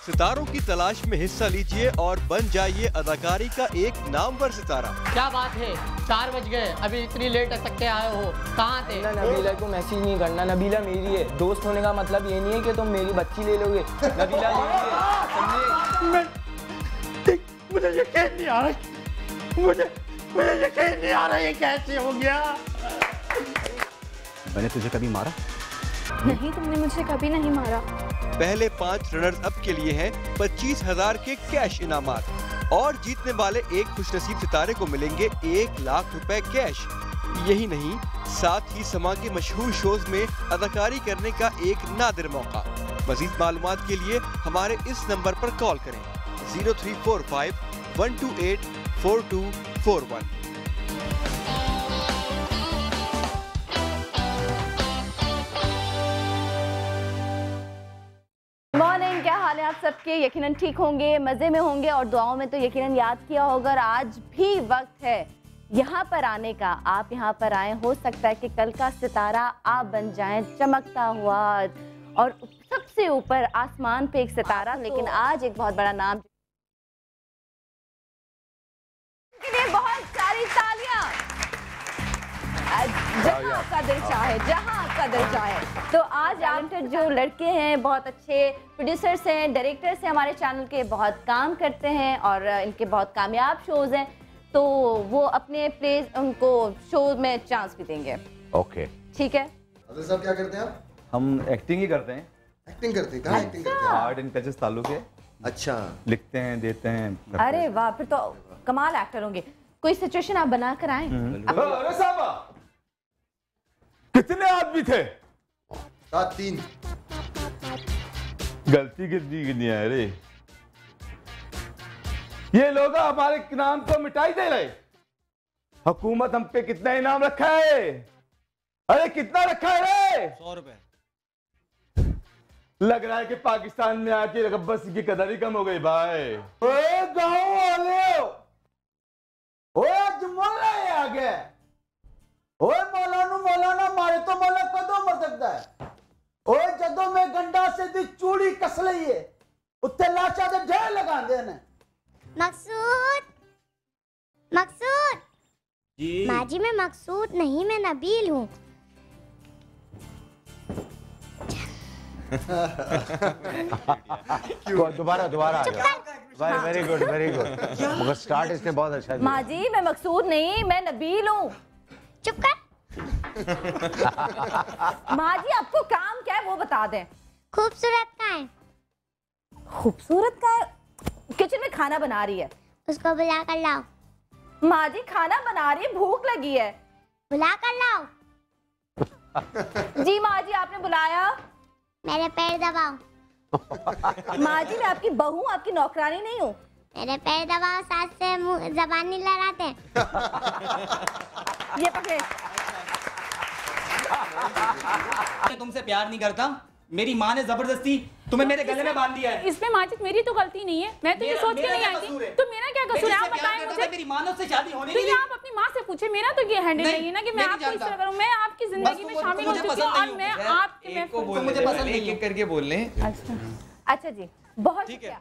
सितारों की तलाश में हिस्सा लीजिए और बन जाइए अदाकारी का एक नामवर सितारा। क्या बात है, 4 बज गए, अभी इतनी लेट तक के आए हो, कहाँ थे? नबीला को मैसेज नहीं करना, नबीला मेरी है। दोस्त होने का मतलब ये नहीं है कि तुम मेरी बच्ची ले लोगे। नबीला मेरी है, मुझे यकीन नहीं आ रहा, मुझे यकीन नहीं आ रहा ये कैसे हो गया। मैंने तुझे कभी मारा? नहीं, तुमने मुझे कभी नहीं मारा। पहले 5 रनर्स अप के लिए हैं 25,000 के कैश इनामात और जीतने वाले एक खुशनसीब सितारे को मिलेंगे 1 लाख रुपए कैश। यही नहीं, साथ ही समा के मशहूर शोज में अदाकारी करने का एक नादिर मौका। मजीद मालूमात के लिए हमारे इस नंबर पर कॉल करें 0345 128 4241। मॉर्निंग, क्या हाल है आप सबके? यकीनन ठीक होंगे, मज़े में होंगे और दुआओं में तो यकीनन याद किया होगा। और आज भी वक्त है यहाँ पर आने का। आप यहाँ पर आए, हो सकता है कि कल का सितारा आप बन जाएं, चमकता हुआ और सबसे ऊपर आसमान पे एक सितारा। लेकिन आज एक बहुत बड़ा नाम के लिए बहुत सारी तालियां। जहां आपका दिल चाहे, जहां आपका दिल चाहे। तो आज टैलेंटेड जो लड़के हैं, बहुत अच्छे प्रोड्यूसर्स हैं, डायरेक्टर्स हैं, हमारे चैनल के बहुत काम करते हैं और इनके बहुत कामयाब शोज हैं, तो वो अपने प्लेस उनको शो में चांस भी देंगे। ओके, ठीक है। अदर साहब क्या करते हैं आप? हम एक्टिंग ही करते हैं। एक्टिंग करते हैं? कहाँ एक्टिंग करते हैं? आर्ट एंड टचेस ताल्लुक है। अच्छा, लिखते हैं, देते हैं। अरे वाह, फिर तो कमाल एक्टर होंगे। कोई सिचुएशन आप बना कर आए? अरे साहब, कितने आदमी थे? 7-3। गलती कितनी है रे? ये लोग हमारे नाम को मिटाई दे रहे। हुकूमत हम पे कितना इनाम रखा है? अरे कितना रखा है रे? 100 रुपए। लग रहा है कि पाकिस्तान में आके गब्बर सिंह की कदर ही कम हो गई भाई। ओए गाँव वाले, ओए जुम्मला आ गया। ओए मौलाना मारे तो मौला कदों मर सकता है। ओए जदों में गंडा से दी चूड़ी कस लई है, उत्ते लाशा दे ढेर लगा दे ने। मकसूद जी। माजी मैं मकसूद नहीं, मैं नबील हूँ। दोबारा भाई, वेरी गुड मगर स्टार्ट इसने बहुत अच्छा किया। माजी मैं मकसूद नहीं, मैं नबील हूँ। चुप कर। माजी आपको काम क्या है वो बता दें। खूबसूरत का है। खूबसूरत का है? किचन में खाना बना रही है, उसको बुला कर लाओ। माँ जी खाना बना रही है, भूख लगी है, बुला कर लाओ। जी माँ जी आपने बुलाया? मेरे पैर दबाओ। माँ जी मैं आपकी बहू, आपकी नौकरानी नहीं हूँ। मेरे पैर दबाओ, सास से मुंह जबान नहीं लड़ाते। ये पकड़े। मैं तुमसे प्यार नहीं करता, मेरी माँ ने जबरदस्ती तुम्हें मेरे गले में बांध दिया है। इसमें माजिद मेरी तो गलती नहीं है, मैं तो ये सोच के नहीं आई थी। तो मेरा क्या कसूर है? आप बताएं मुझे। मेरी माँ से शादी होने तो ये आप अपनी माँ से पूछे, मेरा तो ये हैंडल नहीं है ना कि मैं आपको इस तरह करूं। मैं आपकी जिंदगी में शामिल हो चुकी हूं और मैं आपके में मुझे पसंद नहीं है करके बोल लें। अच्छा जी, बहुत ठीक है।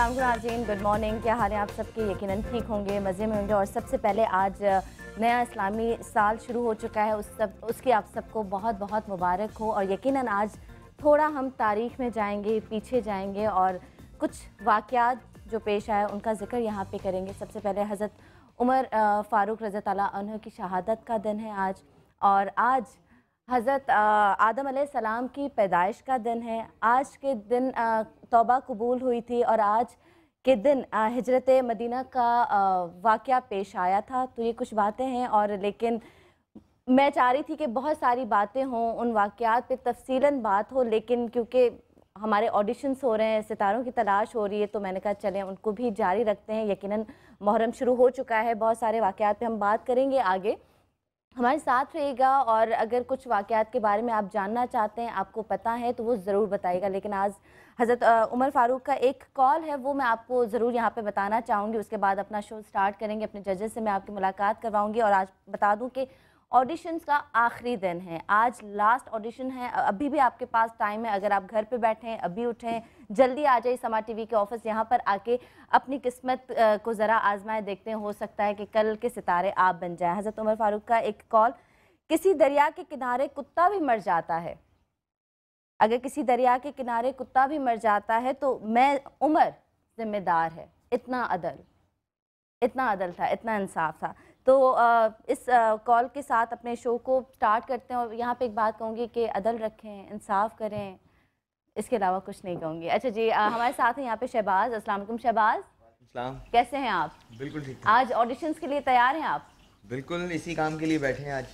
नाज़रीन गुड मॉर्निंग, क्या हाल है आप सबके? यकीनन ठीक होंगे, मज़े में होंगे। और सबसे पहले आज नया इस्लामी साल शुरू हो चुका है, उसकी आप सबको बहुत बहुत मुबारक हो। और यकीनन आज थोड़ा हम तारीख़ में जाएंगे, पीछे जाएंगे और कुछ वाक़यात जो पेश आए उनका ज़िक्र यहाँ पे करेंगे। सबसे पहले हज़रत उमर फ़ारूक रज़ी अल्लाह अन्हु की शहादत का दिन है आज, और आज हज़रत आदम अलैहिस्सलाम की पैदाइश का दिन है। आज के दिन तौबा कबूल हुई थी और आज के दिन हिजरत मदीना का वाक़या पेश आया था। तो ये कुछ बातें हैं, और लेकिन मैं चाह रही थी कि बहुत सारी बातें हों, उन वाक़यात पे तफसीलन बात हो, लेकिन क्योंकि हमारे ऑडिशंस हो रहे हैं, सितारों की तलाश हो रही है, तो मैंने कहा चलें उनको भी जारी रखते हैं। यकीनन मुहर्रम शुरू हो चुका है, बहुत सारे वाक़यात पे हम बात करेंगे आगे, हमारे साथ रहिएगा। और अगर कुछ वाक़यात के बारे में आप जानना चाहते हैं, आपको पता है, तो वो ज़रूर बताइएगा। लेकिन आज हज़रत उमर फ़ारूक का एक कॉल है, वो मैं आपको ज़रूर यहाँ पे बताना चाहूँगी। उसके बाद अपना शो स्टार्ट करेंगे, अपने जजेस से मैं आपकी मुलाकात करवाऊँगी। और आज बता दूँ कि ऑडिशंस का आखिरी दिन है, आज लास्ट ऑडिशन है। अभी भी आपके पास टाइम है, अगर आप घर पे बैठे हैं अभी उठें, जल्दी आ जाइए समा टीवी के ऑफिस, यहाँ पर आके अपनी किस्मत को ज़रा आजमाए देखते हैं, हो सकता है कि कल के सितारे आप बन जाएं। हज़रत उमर फारूक का एक कॉल, किसी दरिया के किनारे कुत्ता भी मर जाता है, अगर किसी दरिया के किनारे कुत्ता भी मर जाता है तो मैं उमर जिम्मेदार है। इतना अदल था, इतना इंसाफ था। तो इस कॉल के साथ अपने शो को स्टार्ट करते हैं और यहाँ पे एक बात कहूँगी कि अदल रखें, इंसाफ करें, इसके अलावा कुछ नहीं कहूँगी। अच्छा जी, हमारे साथ हैं यहाँ पे शहबाज। अस्सलाम वालेकुम शहबाज, कैसे हैं आप? बिल्कुल ठीक। आज ऑडिशंस के लिए तैयार हैं आप? बिल्कुल, इसी काम के लिए बैठे हैं आज।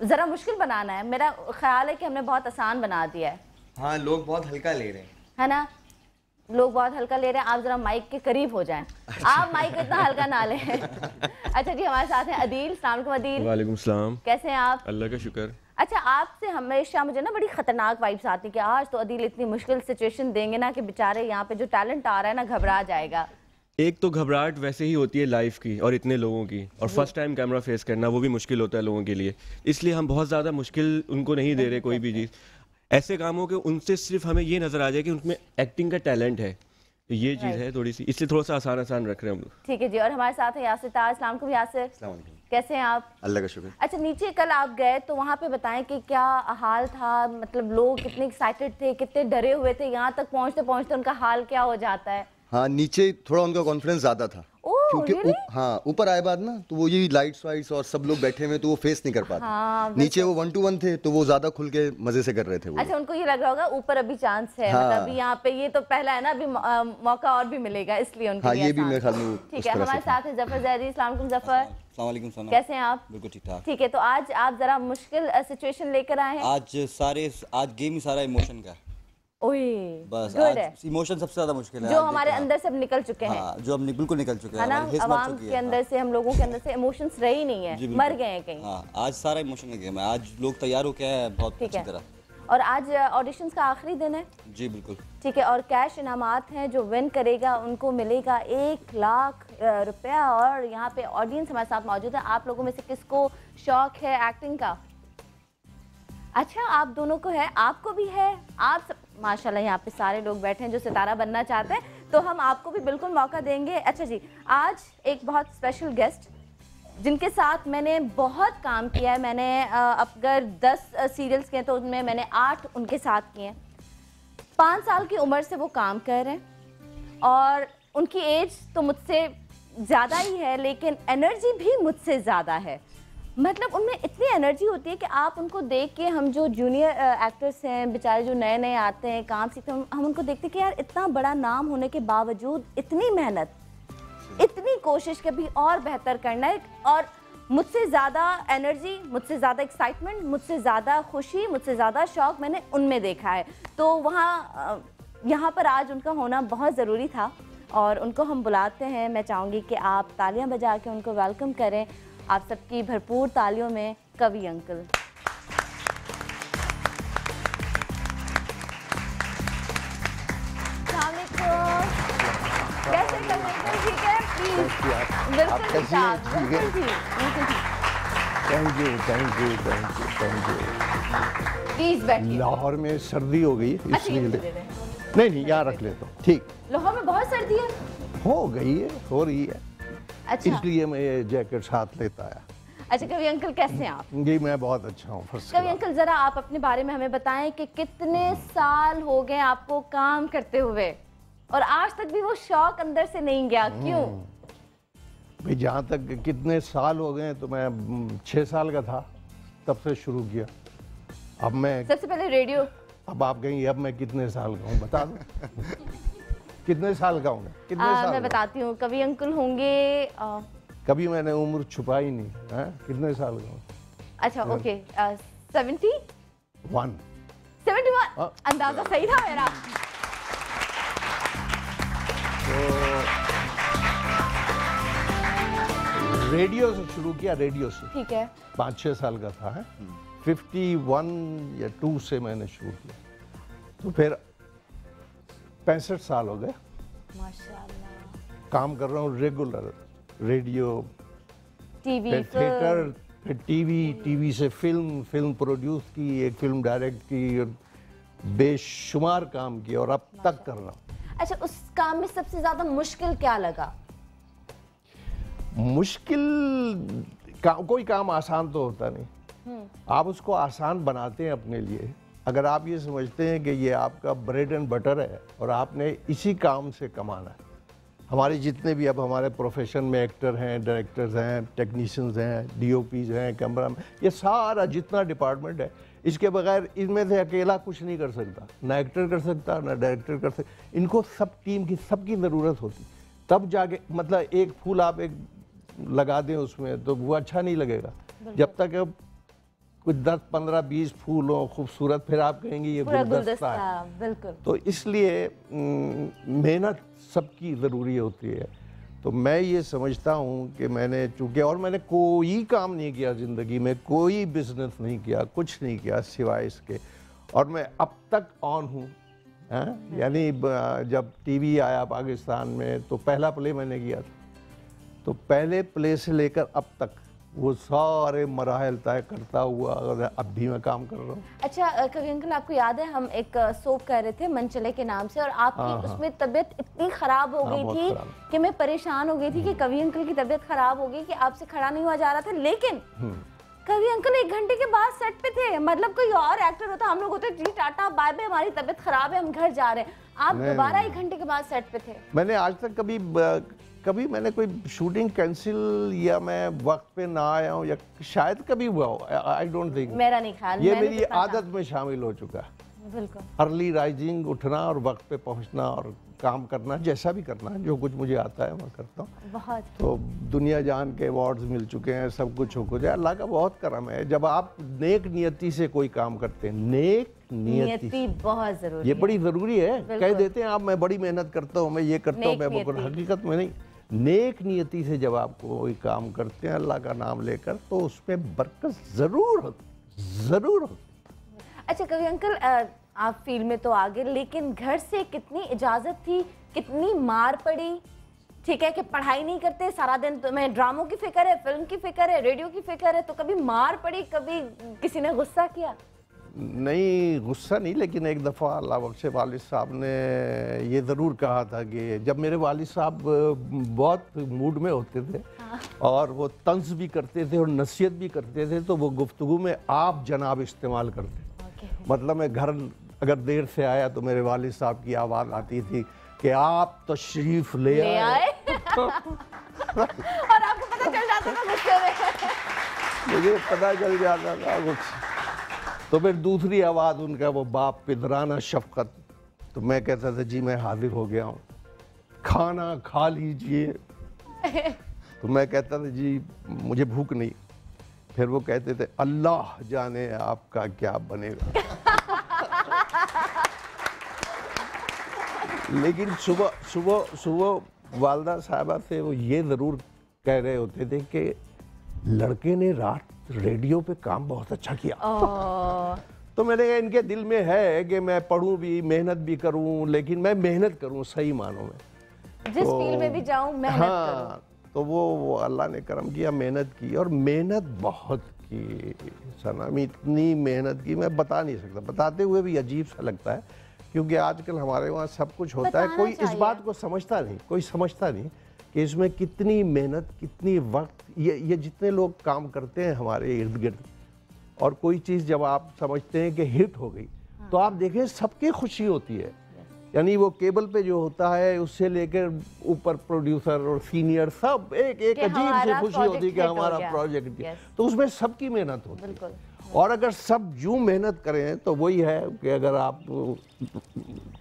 ज़रा मुश्किल बनाना है, मेरा ख्याल है कि हमने बहुत आसान बना दिया है। हाँ, लोग बहुत हल्का ले रहे हैं, है ना? लोग बहुत हल्का ले रहे हैं। आप जरा माइक के करीब हो जाएं। आप माइक इतना हल्का ना लें। अच्छा जी, हमारे साथ हैं अदील। अस्सलाम वालेकुम अदील। वालेकुम सलाम। कैसे हैं आप? अल्लाह का शुक्र। अच्छा, आपसे हमेशा मुझे ना बड़ी खतरनाक वाइब्स आती है कि आज तो अदील इतनी मुश्किल सिचुएशन देंगे ना कि बेचारे यहाँ पे जो टैलेंट आ रहा है ना घबरा जाएगा। एक तो घबराहट वैसे ही होती है लाइफ की और इतने लोगों की, और फर्स्ट टाइम कैमरा फेस करना वो भी मुश्किल होता है लोगों के लिए, इसलिए हम बहुत ज़्यादा मुश्किल उनको नहीं दे रहे कोई भी चीज़। ऐसे काम हो कि उनसे सिर्फ हमें ये नज़र आ जाए कि उनमें एक्टिंग का टैलेंट है, ये चीज़ है थोड़ी सी, इसलिए थोड़ा सा आसान रख रहे हैं हम लोग। ठीक है जी, और हमारे साथ है यासिर ताज। अस्सलाम वालेकुम यासिर। कैसे हैं आप? अल्लाह का शुक्र। अच्छा, नीचे कल आप गए तो वहाँ पे बताएं कि क्या हाल था, मतलब लोग कितने एक्साइटेड थे, कितने डरे हुए थे, यहाँ तक पहुँचते पहुँचते उनका हाल क्या हो जाता है? हाँ, नीचे थोड़ा उनका कॉन्फिडेंस ज़्यादा था क्योंकि हाँ ऊपर आए बाद ना तो वो ये लाइट्स वाइट्स और सब लोग बैठे हुए तो वो फेस नहीं कर पाते। हाँ, नीचे वो 1 to 1 थे तो वो ज़्यादा खुल के मजे से कर रहे थे वो। अच्छा, उनको ये लग रहा होगा ऊपर अभी चांस है, हाँ। मतलब यहाँ पे ये तो पहला है ना, अभी मौका और भी मिलेगा, इसलिए उनके हाँ, लिए ये भी मेरे ख्याल में ठीक है। हमारे साथ है जफर जैदी। अस्सलाम वालेकुम जफर। कैसे हैं आप? बिल्कुल ठीक ठाक। ठीक है, तो आज आप जरा मुश्किल सिचुएशन लेकर आए हैं। आज गेम ही सारा इमोशन का है। ओए, बस गुड है। आज इमोशन सबसे ज्यादा मुश्किल है, जो हमारे अंदर से अब निकल चुके हैं। हाँ, जो अब बिल्कुल निकल चुके हैं, है ना, आवाम के अंदर से, हम लोगों के अंदर से इमोशंस रहे ही नहीं है, मर गए हैं कहीं। हाँ, आज सारा इमोशन का गेम है, आज लोग तैयार हो के हैं बहुत अच्छी तरह। और आज ऑडिशंस का आखिरी दिन है। जी बिल्कुल। ठीक है, और कैश इनामात हैं, जो विन करेगा उनको मिलेगा 1 लाख रुपया। और यहाँ पे ऑडियंस हमारे साथ मौजूद है। आप लोगों में से किसको शौक है एक्टिंग का? अच्छा, आप दोनों को है, आपको भी है, आप सब माशाल्लाह यहाँ पे सारे लोग बैठे हैं जो सितारा बनना चाहते हैं, तो हम आपको भी बिल्कुल मौका देंगे। अच्छा जी, आज एक बहुत स्पेशल गेस्ट जिनके साथ मैंने बहुत काम किया है, मैंने अगर 10 सीरियल्स किए तो उनमें मैंने 8 उनके साथ किए हैं। 5 साल की उम्र से वो काम कर रहे हैं और उनकी एज तो मुझसे ज़्यादा ही है, लेकिन एनर्जी भी मुझसे ज़्यादा है। मतलब उनमें इतनी एनर्जी होती है कि आप उनको देख के, हम जो जूनियर एक्टर्स हैं बेचारे जो नए नए आते हैं काम सीखते हैं, हम उनको देखते हैं कि यार इतना बड़ा नाम होने के बावजूद इतनी मेहनत, इतनी कोशिश कभी और बेहतर करना है। और मुझसे ज़्यादा एनर्जी, मुझसे ज़्यादा एक्साइटमेंट, मुझसे ज़्यादा खुशी, मुझसे ज़्यादा शौक़ मैंने उनमें देखा है। तो वहाँ यहाँ पर आज उनका होना बहुत ज़रूरी था और उनको हम बुलाते हैं। मैं चाहूँगी कि आप तालियाँ बजा के उनको वेलकम करें। आप सबकी भरपूर तालियों में कवि अंकल। कैसे कवि अंकल? ठीक है, प्लीज। बिल्कुल ठीक है। Thank you. प्लीज बैठिए। लाहौर में सर्दी हो गई इसलिए नहीं यहाँ रख लेता हूँ। ठीक, लाहौर में बहुत सर्दी है? हो गई है, हो रही है। अच्छा, इसलिए मैं ये जैकेट साथ लेता आया। अच्छा, कवि अंकल कैसे हैं आप? जी मैं बहुत अच्छा हूँ। कवि अंकल, जरा आप अपने बारे में हमें बताएं कि कितने साल हो गए आपको काम करते हुए और आज तक भी वो शौक अंदर से नहीं गया, क्यों? भाई जहाँ तक कितने साल हो गए, तो मैं 6 साल का था तब से शुरू किया। अब मैं सबसे पहले रेडियो। अब आप कहेंगे अब मैं कितने साल का हूँ, बता दो। कितने साल का हूँ? कितने साल? मैं बताती हूँ, कवि अंकल होंगे कभी मैंने उम्र छुपाई नहीं है। कितने साल का हूँ? अच्छा, ओके, 71। 71 अंदाजा सही था मेरा। तो रेडियो से शुरू किया, रेडियो से। ठीक है। 5-6 साल का था है। 51 या 2 से मैंने शुरू किया, तो फिर 65 साल हो गए। माशाल्लाह। काम कर रहा हूँ रेगुलर, रेडियो, टीवी, थिएटर, फिर टीवी से फिल्म प्रोड्यूस की, एक फिल्म डायरेक्ट की, और बेशुमार काम किया और अब तक कर रहा हूँ। अच्छा, उस काम में सबसे ज्यादा मुश्किल क्या लगा? मुश्किल कोई काम आसान तो होता नहीं, आप उसको आसान बनाते हैं अपने लिए। अगर आप ये समझते हैं कि ये आपका ब्रेड एंड बटर है और आपने इसी काम से कमाना है। हमारे जितने भी अब हमारे प्रोफेशन में एक्टर हैं, डायरेक्टर्स हैं, टेक्नीशियंस हैं, डीओपीज हैं, कैमरा में, ये सारा जितना डिपार्टमेंट है, इसके बगैर इनमें से अकेला कुछ नहीं कर सकता। ना एक्टर कर सकता, ना डायरेक्टर कर सकता। इनको सब टीम की सबकी ज़रूरत होती, तब जाके मतलब एक फूल आप एक लगा दें उसमें तो वो अच्छा नहीं लगेगा। जब तक अब कुछ 10, 15, 20 फूल हो खूबसूरत, फिर आप कहेंगे ये गुलदस्ता है। बिल्कुल। तो इसलिए मेहनत सबकी ज़रूरी होती है। तो मैं ये समझता हूँ कि मैंने चूँकि, और मैंने कोई काम नहीं किया ज़िंदगी में, कोई बिजनेस नहीं किया, कुछ नहीं किया सिवाय इसके, और मैं अब तक ऑन हूँ। यानी जब टीवी आया पाकिस्तान में तो पहला प्ले मैंने किया था, तो पहले प्ले से लेकर अब तक वो सारे मराहल तय करता हुआ अब भी मैं काम कर रहा हूँ। अच्छा कवि अंकल, आपको याद है हम एक सोप कर रहे थे मन चले के नाम से, और आपकी उसमें तबीयत इतनी खराब हो गई थी कि मैं परेशान हो गई थी कि कवि अंकल की तबीयत खराब हो गई कि आपसे खड़ा नहीं हुआ जा रहा था। लेकिन कवि अंकल 1 घंटे के बाद सेट पे थे। मतलब कोई और एक्टर होता, हम लोग होते जी टाटा बाय बाय, हमारी तबीयत खराब है, हम घर जा रहे हैं। आप दोबारा 1 घंटे के बाद सेट पे थे। मैंने आज तक कभी मैंने कोई शूटिंग कैंसिल या मैं वक्त पे ना आया हूँ, या शायद कभी हुआ हो, आई डोंट थिंक। मेरा नहीं ख्याल, ये मेरी आदत में शामिल हो चुका है। बिल्कुल। अर्ली राइजिंग, उठना और वक्त पे पहुँचना और काम करना, जैसा भी करना है, जो कुछ मुझे आता है मैं करता हूँ। बहुत। तो दुनिया जान के अवार्ड्स मिल चुके हैं, सब कुछ हो जाए, अल्लाह का बहुत करम है। जब आप नेक नियति से कोई काम करते हैं, नेक नियति बहुत जरूरी, ये बड़ी ज़रूरी है। कह देते हैं आप मैं बड़ी मेहनत करता हूँ, मैं ये करता हूँ, मैं वो करता हूँ, हकीकत में नहीं। नेक नियति से जब आप कोई काम करते हैं अल्लाह का नाम लेकर, तो उसमें बरकत ज़रूर होती, ज़रूर होती। अच्छा कवि अंकल, आप फील्ड में तो आ गए, लेकिन घर से कितनी इजाज़त थी, कितनी मार पड़ी? ठीक है कि पढ़ाई नहीं करते सारा दिन, तो मैं ड्रामों की फिक्र है, फिल्म की फिक्र है, रेडियो की फिक्र है, तो कभी मार पड़ी, कभी किसी ने गुस्सा किया? नहीं, गुस्सा नहीं, लेकिन एक दफ़ा अल्लाह बख्शे वालिद साहब ने ये ज़रूर कहा था कि जब मेरे वालिद साहब बहुत मूड में होते थे और वो तंज भी करते थे और नसीहत भी करते थे, तो वो गुफ्तगू में आप जनाब इस्तेमाल करते। मतलब मैं घर अगर देर से आया तो मेरे वालिद साहब की आवाज़ आती थी कि आप तशरीफ़ ले आए। और आपको पता चल जाता था गुस्से में? मुझे पता चल जाता था कुछ। तो फिर दूसरी आवाज़ उनका वो बाप पिदराना शफ़क़त, तो मैं कहता था जी मैं हाजिर हो गया हूँ, खाना खा लीजिए। तो मैं कहता था जी मुझे भूख नहीं। फिर वो कहते थे अल्लाह जाने आपका क्या बनेगा। लेकिन सुबह वालदा साहबा से वो ये ज़रूर कह रहे होते थे कि लड़के ने रात रेडियो पे काम बहुत अच्छा किया। तो मैंने कहा इनके दिल में है कि मैं पढ़ूं भी, मेहनत भी करूं, लेकिन मैं मेहनत करूं सही मानों में, जिस फील्ड में भी जाऊं मेहनत करूं। तो वो अल्लाह ने करम किया, मेहनत की, और मेहनत बहुत की सनम, इतनी मेहनत की मैं बता नहीं सकता। बताते हुए भी अजीब सा लगता है, क्योंकि आजकल हमारे वहाँ सब कुछ होता है, कोई इस बात को समझता नहीं, कोई समझता नहीं कि इसमें कितनी मेहनत, कितनी वक्त, ये जितने लोग काम करते हैं हमारे इर्द गिर्द, और कोई चीज़ जब आप समझते हैं कि हिट हो गई, तो आप देखें सबकी खुशी होती है। यानी वो केबल पे जो होता है उससे लेकर ऊपर प्रोड्यूसर और सीनियर सब एक अजीब सी खुशी होती है कि हमारा प्रोजेक्ट, तो उसमें सबकी मेहनत होती है। और अगर सब यूँ मेहनत करें तो वही है कि अगर आप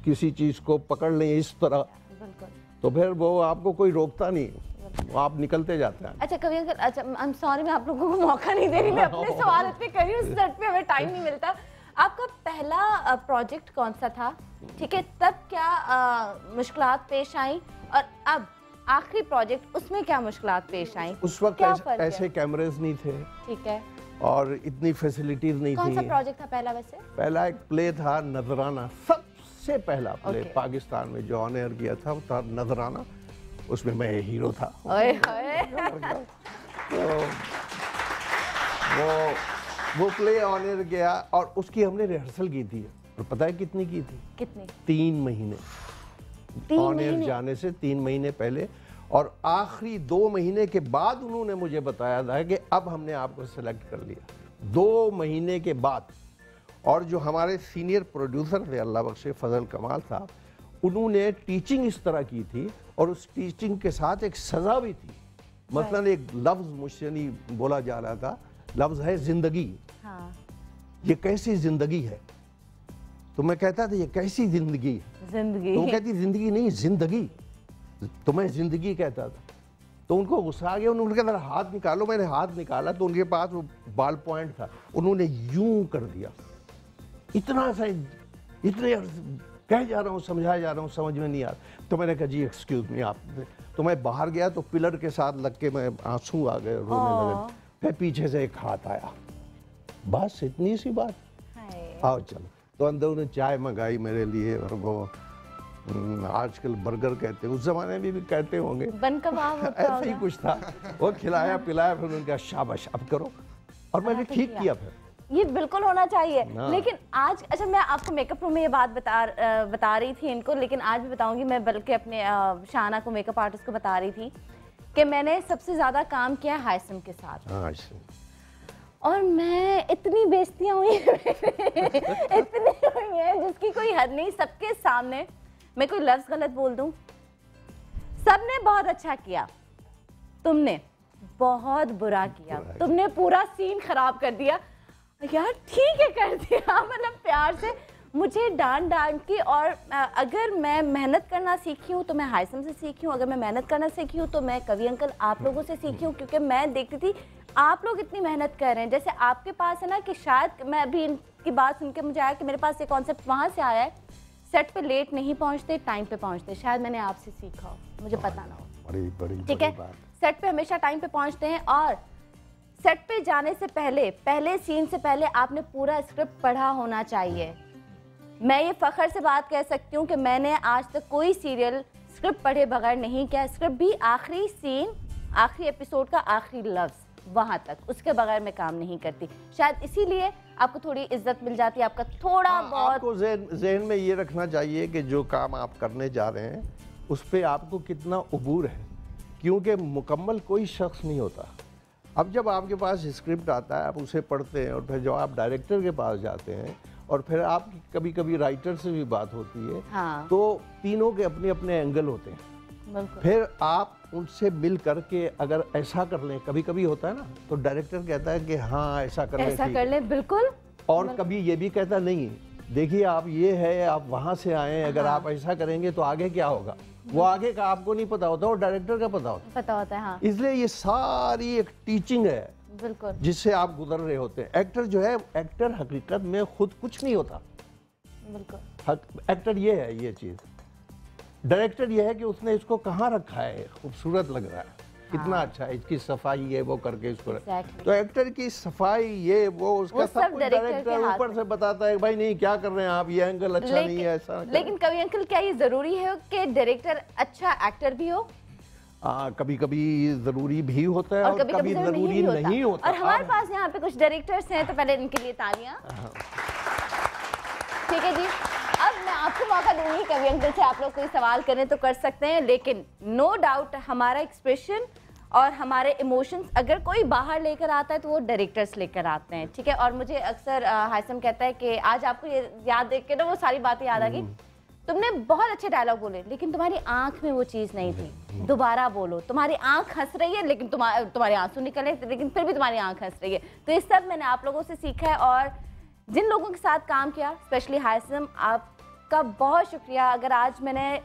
किसी चीज़ को पकड़ लें इस तरह, तो फिर वो आपको कोई रोकता नहीं, आप निकलते जाते हैं। अच्छा कवि अंकल, अच्छा आई एम सॉरी, मैं आप लोगों को मौका नहीं दे रही, मैं अपने सवाल इतने कर रही हूँ, सेट पे हमें टाइम नहीं मिलता। आपका पहला प्रोजेक्ट कौन सा था? ठीक है, तब क्या मुश्किलात पेश आई, और अब आखिरी प्रोजेक्ट, उसमें क्या मुश्किलात पेश आई? उस वक्त ऐसे कैमरेज नहीं थे, ठीक है, और इतनी फैसिलिटीज नहीं थी। कौन सा प्रोजेक्ट था पहला? वैसे पहला एक प्ले था नजराना, सबसे पहला प्ले पाकिस्तान में जो ऑन एयर किया था वो था नजराना, उसमें मैं हीरो था। वो प्ले ऑन एयर गया और उसकी हमने रिहर्सल की थी, और पता है कितनी की थी? कितनी? 3 महीने ऑन एयर जाने से 3 महीने पहले, और आखिरी 2 महीने के बाद उन्होंने मुझे बताया था कि अब हमने आपको सेलेक्ट कर लिया। 2 महीने के बाद। और जो हमारे सीनियर प्रोड्यूसर थे अल्लाह बख्शे फजल कमाल साहब, उन्होंने टीचिंग इस तरह की थी और उस टीचिंग के साथ एक सज़ा भी थी। मतलब एक लफ्ज़ मुझसे नहीं बोला जा रहा था, लफ्ज़ है ज़िंदगी। हाँ। ये कैसी ज़िंदगी है? तो मैं कहता था ये कैसी ज़िंदगी है? ज़िंदगी। तो वो कहती ज़िंदगी नहीं, ज़िंदगी। तो मैं ज़िंदगी कहता था। तो उनको गुस्सा आ गया, उन्होंने कहा हाथ निकालो। मैंने हाथ निकाला तो उनके पास वो बाल पॉइंट था, उन्होंने यूं कर दिया। इतना सा, इतने कह जा रहा हूँ, समझा जा रहा हूँ, समझ में नहीं आता। तो मैंने कहा जी एक्सक्यूज़ मी आप। तो मैं बाहर गया तो पिलर के साथ लग के मैं आंसू आ गए, रोने लगे। फिर पीछे से एक हाथ आया, बस इतनी सी बात, आओ चलो। तो अंदर उन्होंने चाय मंगाई मेरे लिए, और वो आजकल बर्गर कहते हैं, उस जमाने में भी कहते होंगे, बन कबाब होता ऐसा ही कुछ था। वो खिलाया पिलाया, फिर उन्होंने कहा शाबाश अब करो, और मैंने ठीक किया। फिर ये बिल्कुल होना चाहिए। लेकिन आज, अच्छा मैं आपको मेकअप रूम में ये बात बता रही थी इनको, लेकिन आज भी बताऊंगी मैं, बल्कि अपने शाना को, मेकअप आर्टिस्ट को बता रही थी कि मैंने सबसे ज़्यादा काम किया हायसम के साथ। और मैं इतनी बेइज्जतियाँ हुई इतनी हुई हैं जिसकी कोई हद नहीं। सबके सामने मैं कोई लफ्ज़ गलत बोल दूँ, सबने बहुत अच्छा किया, तुमने बहुत बुरा किया, तुमने पूरा सीन खराब कर दिया। यार ठीक है कर दिया, मतलब प्यार से मुझे डांट के। और अगर मैं मेहनत करना सीखी हूँ तो मैं हायसम से सीखी हूँ, अगर मैं मेहनत करना सीखी हूँ तो मैं कवि अंकल आप लोगों से सीखी हूँ, क्योंकि मैं देखती थी आप लोग इतनी मेहनत कर रहे हैं। जैसे आपके पास है ना, कि शायद मैं अभी इनकी बात सुन के मुझे आया कि मेरे पास ये कॉन्सेप्ट वहाँ से आया है, सेट पे लेट नहीं पहुँचते, टाइम पे पहुँचते। शायद मैंने आपसे सीखा हो, मुझे पता ना हो। ठीक है, सेट पे हमेशा टाइम पे पहुँचते हैं, और सेट पे जाने से पहले सीन से पहले आपने पूरा स्क्रिप्ट पढ़ा होना चाहिए। मैं ये फख्र से बात कह सकती हूँ कि मैंने आज तक कोई सीरियल स्क्रिप्ट पढ़े बगैर नहीं किया। स्क्रिप्ट भी आखिरी सीन, आखिरी एपिसोड का आखिरी लफ्ज़, वहाँ तक, उसके बगैर मैं काम नहीं करती। शायद इसीलिए आपको थोड़ी इज्जत मिल जाती है, आपका थोड़ा बहुत। आपको ज़हन में ये रखना चाहिए कि जो काम आप करने जा रहे हैं उस पर आपको कितना उबूर है, क्योंकि मुकम्मल कोई शख्स नहीं होता। अब जब आपके पास स्क्रिप्ट आता है, आप उसे पढ़ते हैं, और फिर जब आप डायरेक्टर के पास जाते हैं, और फिर आपकी कभी कभी राइटर से भी बात होती है, हाँ। तो तीनों के अपने अपने एंगल होते हैं। फिर आप उनसे मिल करके अगर ऐसा कर लें, कभी कभी होता है ना, तो डायरेक्टर कहता है कि हाँ ऐसा कर लें, बिल्कुल। और कभी ये भी कहता नहीं, देखिए आप ये है, आप वहाँ से आए, अगर आप ऐसा करेंगे तो आगे क्या होगा, वो आगे का आपको नहीं पता होता, और डायरेक्टर का पता होता है। हाँ। इसलिए ये सारी एक टीचिंग है, बिल्कुल, जिससे आप गुजर रहे होते हैं। एक्टर जो है, एक्टर हकीकत में खुद कुछ नहीं होता, बिल्कुल। एक्टर ये है, ये चीज़। डायरेक्टर ये है कि उसने इसको कहाँ रखा है, खूबसूरत लग रहा है, कितना अच्छा है, इसकी सफाई ये वो करके इसको तो एक्टर की सफाई ये वो उसका सब कुछ डायरेक्टर ऊपर से बताता है, भाई नहीं क्या कर रहे हैं आप, ये एंगल अच्छा नहीं है, ऐसा। लेकिन कवि अंकल क्या ये जरूरी है कि डायरेक्टर अच्छा एक्टर भी हो? कभी कभी जरूरी भी होता है, और कभी जरूरी नहीं होता। और हमारे पास यहाँ पे कुछ डायरेक्टर्स हैं, तो पहले इनके लिए तालियां। ठीक है जी, अब मैं आपको मौका दूंगी कवि अंकल से, आप लोग कोई सवाल करें तो कर सकते हैं, लेकिन नो डाउट हमारा एक्सप्रेशन और हमारे इमोशंस अगर कोई बाहर लेकर आता है तो वो डायरेक्टर्स लेकर आते हैं। ठीक है, और मुझे अक्सर हायसम कहता है कि आज आपको ये याद देख के ना वो सारी बातें याद आ गई, तुमने बहुत अच्छे डायलॉग बोले लेकिन तुम्हारी आंख में वो चीज़ नहीं थी, दोबारा बोलो। तुम्हारी आंख हंस रही है लेकिन तुम्हारे आंसू निकले, लेकिन फिर भी तुम्हारी आंख हंस रही है। तो ये सब मैंने आप लोगों से सीखा है, और जिन लोगों के साथ काम किया, स्पेशली हायसम, आपका बहुत शुक्रिया। अगर आज मैंने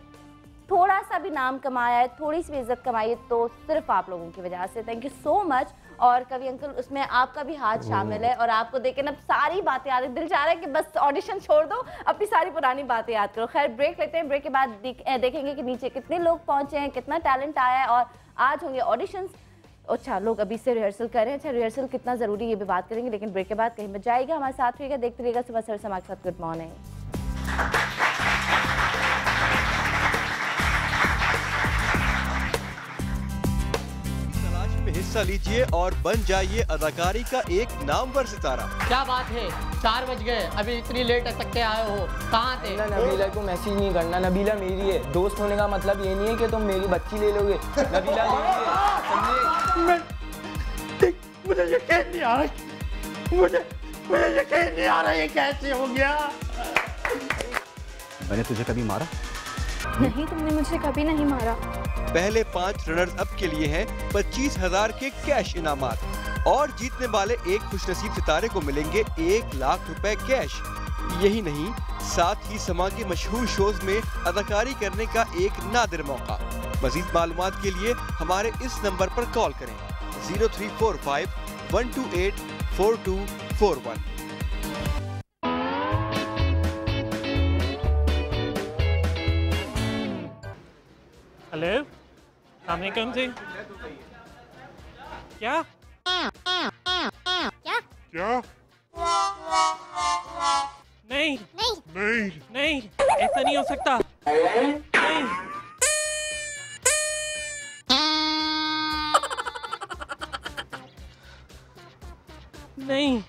थोड़ा सा भी नाम कमाया है, थोड़ी सी भी इज्जत कमाई है, तो सिर्फ आप लोगों की वजह से। Thank you so much. और कवि अंकल, उसमें आपका भी हाथ शामिल है, और आपको देख के ना सारी बातें याद है, दिल चाह रहा है कि बस ऑडिशन छोड़ दो, अपनी सारी पुरानी बातें याद करो। खैर ब्रेक लेते हैं, ब्रेक के बाद देखेंगे कि नीचे कितने लोग पहुंचे हैं, कितना टैलेंट आया है, और आज होंगे ऑडिशंस। अच्छा, लोग अभी से रिहर्सल कर रहे हैं। अच्छा, रिहर्सल कितना ज़रूरी है ये भी बात करेंगे, लेकिन ब्रेक के बाद कहीं मत जाएगा, हमारे साथ रहिएगा, देखते रहिएगा सुबह सर से हमारे साथ। Good morning. हिस्सा लीजिए और बन जाइए अदाकारी का एक नामवर सितारा। क्या बात है, 4 बज गए, अभी इतनी लेट तक के आए हो, कहाँ थे? नबीला को मैसेज नहीं करना, नबीला मेरी है। दोस्त होने का मतलब ये नहीं है कि तुम मेरी बच्ची ले लोगे। नबीला मेरी है, मुझे यकीन नहीं आ रहा, मुझे यकीन नहीं आ रहा ये कैसे हो गया। मैंने तुझे कभी मारा? नहीं, तुमने मुझे कभी नहीं मारा। पहले 5 रनर्स अप के लिए हैं 25,000 के कैश इनामात और जीतने वाले एक खुशनसीब सितारे को मिलेंगे 1 लाख रुपए कैश। यही नहीं, साथ ही समा के मशहूर शोज में अदाकारी करने का एक नादिर मौका। मजीद मालूमात के लिए हमारे इस नंबर पर कॉल करें 0345 128 4241। हेलो, अस्सलामुअलैकुम जी। क्या क्या क्या? नहीं नहीं नहीं नहीं, ऐसा नहीं हो सकता। नहीं नहीं,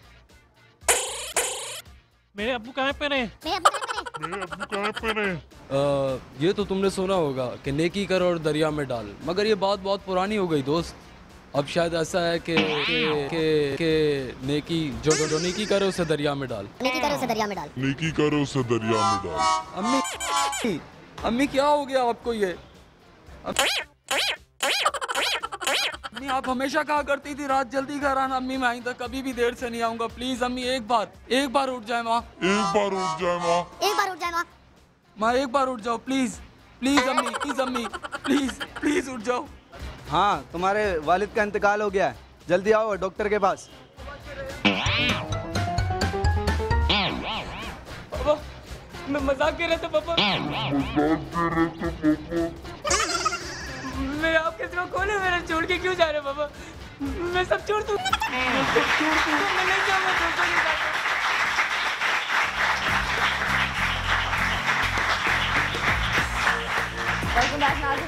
मेरे अब्बू कहाँ पर हैं? मेरे अब्बू कहाँ पर हैं? ये तो तुमने सुना होगा कि नेकी कर और दरिया में डाल, मगर ये बात बहुत पुरानी हो गई दोस्त। अब शायद ऐसा है कि नेकी जो नेकी करे उसे दरिया में डाल। नेकी करो उसे दरिया में डाल। नेकी करो उसे दरिया में डाल। अम्मी क्या हो गया आपको ये? अम्मी आप हमेशा कहा करती थी रात जल्दी घर आना। अम्मी मैं आइंदा कभी भी देर से नहीं आऊंगा। प्लीज अम्मी एक बार उठ जाए माँ। एक बार उठ जाए माँ। माँ एक बार उठ जाओ प्लीज अम्मी प्लीज उठ जाओ। हाँ, तुम्हारे वालिद का इंतकाल हो गया है, जल्दी आओ डॉक्टर के पास। पापा मैं मजाक कर रहे थे पापा। मैं आपके सिवा कौन है? मेरा छोड़ के क्यों जा रहे पापा? मैं सब छोड़ दूँ। मैं नहीं जाऊँगा।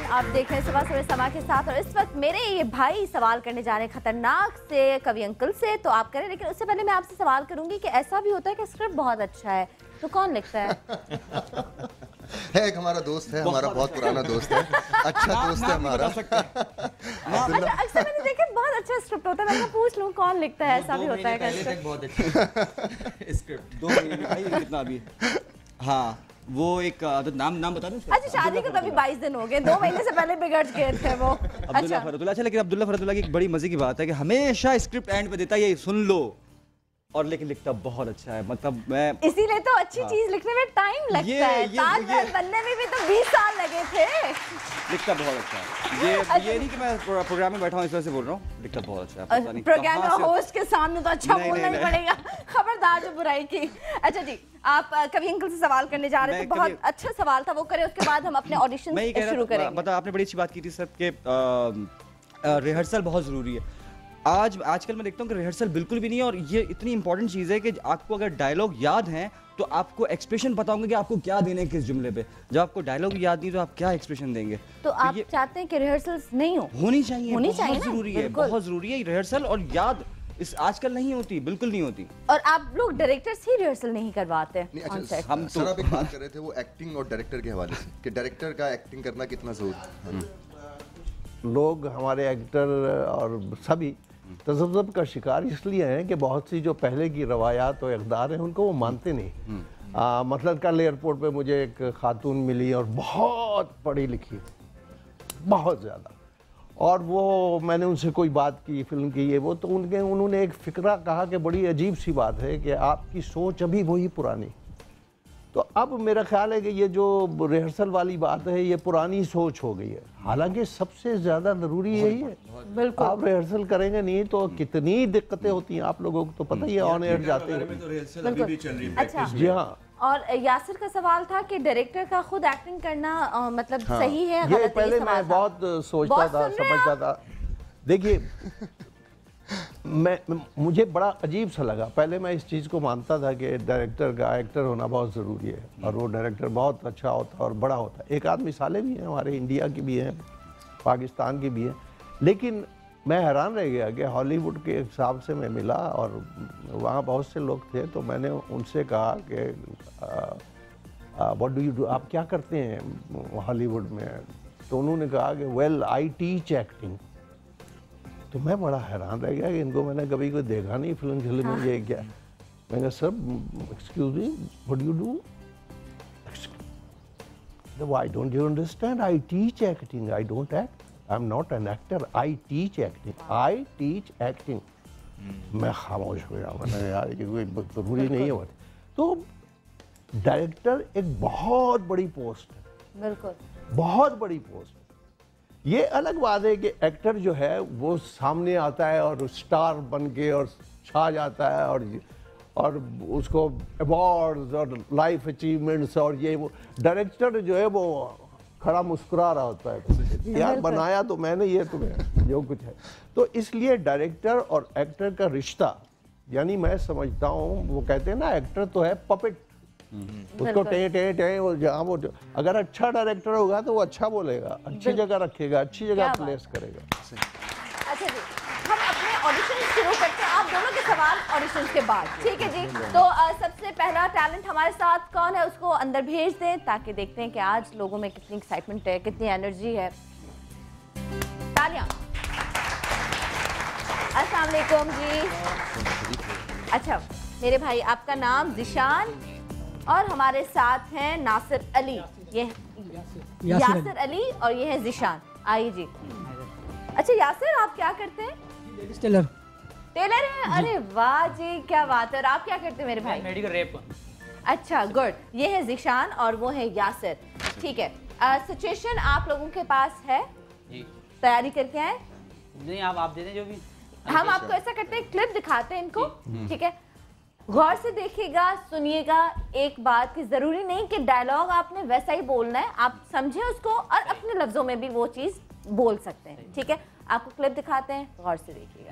आप देख रहे हैं सुबह सुबह समा के साथ, और इस वक्त मेरे ये भाई सवाल करने जा रहे हैं खतरनाक से कवि अंकल से। तो आप करें, लेकिन उससे पहले मैं आपसे सवाल करूंगी कि ऐसा भी होता है कि स्क्रिप्ट बहुत अच्छा है तो कौन लिखता है? एक हमारा दोस्त है, हमारा बहुत पुराना दोस्त है, अच्छा दोस्त है हमारा। अक्सर मैंने देखा बहुत अच्छा स्क्रिप्ट होता है, मैं पूछ लूं कौन लिखता है? ऐसा भी होता है? बहुत अच्छा स्क्रिप्ट 2 महीने कितना अभी? हाँ, वो एक नाम बता दूं? अच्छा, शादी को कभी 22 दिन हो गए, 2 महीने से पहले बिगड़ गए थे वो। अब्दुल्ला फरदुल्ला। अच्छा, लेकिन अब्दुल्ला फरदुल्ला की एक बड़ी मजे की बात है कि हमेशा स्क्रिप्ट एंड पे देता है ये सुन लो, और लेकिन लिखता बहुत अच्छा है। मतलब मैं इसीलिए तो अच्छी चीज लिखने में टाइम लगता है। ताजमहल बनने में भी तो 20 साल लगे थे। लिखता बहुत अच्छा है। ये नहीं कि मैं प्रोग्राम में बैठा हूँ इस वजह से बोल रहा हूँ, लिखता बहुत अच्छा है। प्रोग्राम में होस्ट के सामने तो अच्छा बोलना ही पड़ेगा, खबरदार जो बुराई की। अच्छा जी, आप कवि अंकल से सवाल करने जा रहे थे, बहुत अच्छा सवाल था, वो करें उसके बाद हम अपने ऑडिशन शुरू करेंगे। मतलब आपने बड़ी अच्छी बात की थी सर के रिहर्सल बहुत जरूरी है। आजकल मैं देखता हूँ कि रिहर्सल बिल्कुल भी नहीं है, और ये इतनी इंपॉर्टेंट चीज़ है कि आपको अगर डायलॉग याद है तो आपको एक्सप्रेशन पता होंगे कि आपको क्या देना है किस जुमले पे। जब आपको डायलॉग याद नहीं तो आप क्या एक्सप्रेशन देंगे? तो आप चाहते हैं कि रिहर्सल्स नहीं होनी चाहिए? बहुत जरूरी है, बहुत जरूरी है रिहर्सल और याद। इस आजकल नहीं होती, बिल्कुल नहीं होती। और आप लोग डायरेक्टर्स ही रिहर्सल नहीं करवाते? हम सर आप एक बात कर रहे थे वो एक्टिंग और डायरेक्टर के हवाले से कि डायरेक्टर का एक्टिंग करना कितना जरूरी है। लोग हमारे एक्टर और सभी तज़ब्ज़ुब का शिकार इसलिए हैं कि बहुत सी जो पहले की रवायात और इक़दार हैं उनको वो मानते नहीं। मतलब कल एयरपोर्ट पे मुझे एक खातून मिली और बहुत पढ़ी लिखी, बहुत ज़्यादा, और वो मैंने उनसे कोई बात की फिल्म की ये वो, तो उन्होंने एक फ़िक्रा कहा कि बड़ी अजीब सी बात है कि आपकी सोच अभी वही पुरानी। तो अब मेरा ख्याल है कि ये जो रिहर्सल वाली बात है ये पुरानी सोच हो गई है, हालांकि सबसे ज़्यादा ज़रूरी यही है। आप रिहर्सल करेंगे नहीं तो कितनी दिक्कतें होती हैं, आप लोगों को तो पता ही है, ऑन एयर जाते हैं। अच्छा जी हाँ। और यासिर का सवाल था कि डायरेक्टर का खुद एक्टिंग करना मतलब सही है ये गलत? पहले मैं बहुत सोचता था, समझता था। देखिए मुझे बड़ा अजीब सा लगा, पहले मैं इस चीज़ को मानता था कि डायरेक्टर का एक्टर होना बहुत ज़रूरी है और वो डायरेक्टर बहुत अच्छा होता है और बड़ा होता है। एक आध मिसालें भी हैं, हमारे इंडिया की भी हैं, पाकिस्तान की भी हैं, लेकिन मैं हैरान रह गया कि हॉलीवुड के हिसाब से मैं मिला और वहाँ बहुत से लोग थे, तो मैंने उनसे कहा कि व्हाट डू यू डू, आप क्या करते हैं हॉलीवुड में? तो उन्होंने कहा कि वेल आई टीच एक्टिंग। तो मैं बड़ा हैरान रह गया कि इनको मैंने कभी कोई देखा नहीं फिल्म में, ये क्या? मैंने कहा sir excuse me, what do you do? Why don't you understand? I teach acting. I don't act. I'm not an actor. I teach acting. I teach acting. मैं खामोश हो गया, मैंने यार ये कोई जरूरी नहीं है। तो डायरेक्टर एक बहुत बड़ी पोस्ट है, बिल्कुल बहुत बड़ी पोस्ट है। ये अलग बात है कि एक्टर जो है वो सामने आता है और स्टार बन के और छा जाता है और उसको अवार्ड्स और लाइफ अचीवमेंट्स और ये वो। डायरेक्टर जो है वो खड़ा मुस्कुरा रहा होता है, यार बनाया तो मैंने, ये तुम्हें जो कुछ है। तो इसलिए डायरेक्टर और एक्टर का रिश्ता, यानी मैं समझता हूँ, वो कहते हैं ना एक्टर तो है पपेट, उसको टे टे टे वो जहाँ वो अगर अच्छा डायरेक्टर होगा तो वो अच्छा बोलेगा, अच्छी जगह रखेगा, अच्छी जगह प्लेस करेगा। अच्छा जी, हम अपने ऑडिशन शुरू करते हैं, आप दोनों के सवाल ऑडिशन के बाद, ठीक है जी? तो सबसे पहला टैलेंट हमारे साथ कौन है उसको अंदर भेज दें ताकि देखते हैं कि आज लोगों में कितनी एक्साइटमेंट है, कितनी एनर्जी है। तालियां। अस्सलाम वालेकुम जी। अच्छा मेरे भाई, आपका नाम जिशान और हमारे साथ हैं नासिर अली, ये यासिर अली और ये है जिशान। आइए जी। अच्छा यासिर, आप क्या करते हैं? टेलर। टेलर हैं? अरे वाह जी, क्या बात है। और आप क्या करते हैं मेरे भाई? Medical rape. अच्छा गुड। ये है जिशान और वो है यासिर, ठीक है। सिचुएशन आप लोगों के पास है जी, तैयारी करके आए? नहीं आप दे दें जो भी। हम आपको ऐसा करते हैं, क्लिप दिखाते हैं इनको, ठीक है? गौर से देखिएगा, सुनिएगा एक बात कि जरूरी नहीं कि डायलॉग आपने वैसा ही बोलना है, आप समझे उसको और अपने लफ्जों में भी वो चीज बोल सकते हैं, ठीक है? आपको क्लिप दिखाते हैं, गौर से देखिएगा।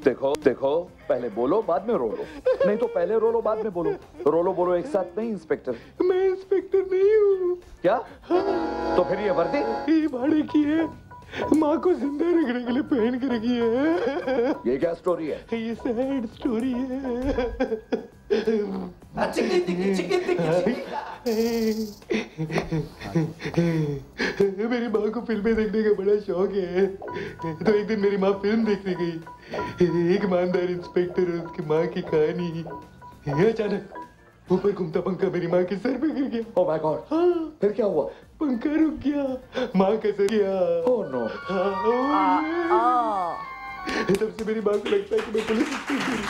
देखो देखो, पहले बोलो बाद में रोलो, नहीं तो पहले रोलो बाद में बोलो। रोलो बोलो एक साथ नहीं इंस्पेक्टर। मैं इंस्पेक्टर नहीं हूँ। क्या? तो फिर ये वर्दी? ये भाड़े की है, माँ को जिंदा रखने के लिए पहन के रखी है। ये क्या स्टोरी है? ये सैड स्टोरी है। मेरी माँ को फिल्में देखने का बड़ा शौक है, तो एक दिन मेरी माँ फिल्म देखने गई। एक ईमानदार इंस्पेक्टर और उसकी माँ की कहानी। अचानक ऊपर घूमता पंखा मेरी माँ के सर पे गिर गया। Oh my God. फिर क्या हुआ? पंखा रुक गया, माँ का सर गया। Oh no. तब से मेरी माँ को लगता है कि मैं पुलिस इंस्पेक्टर हूँ।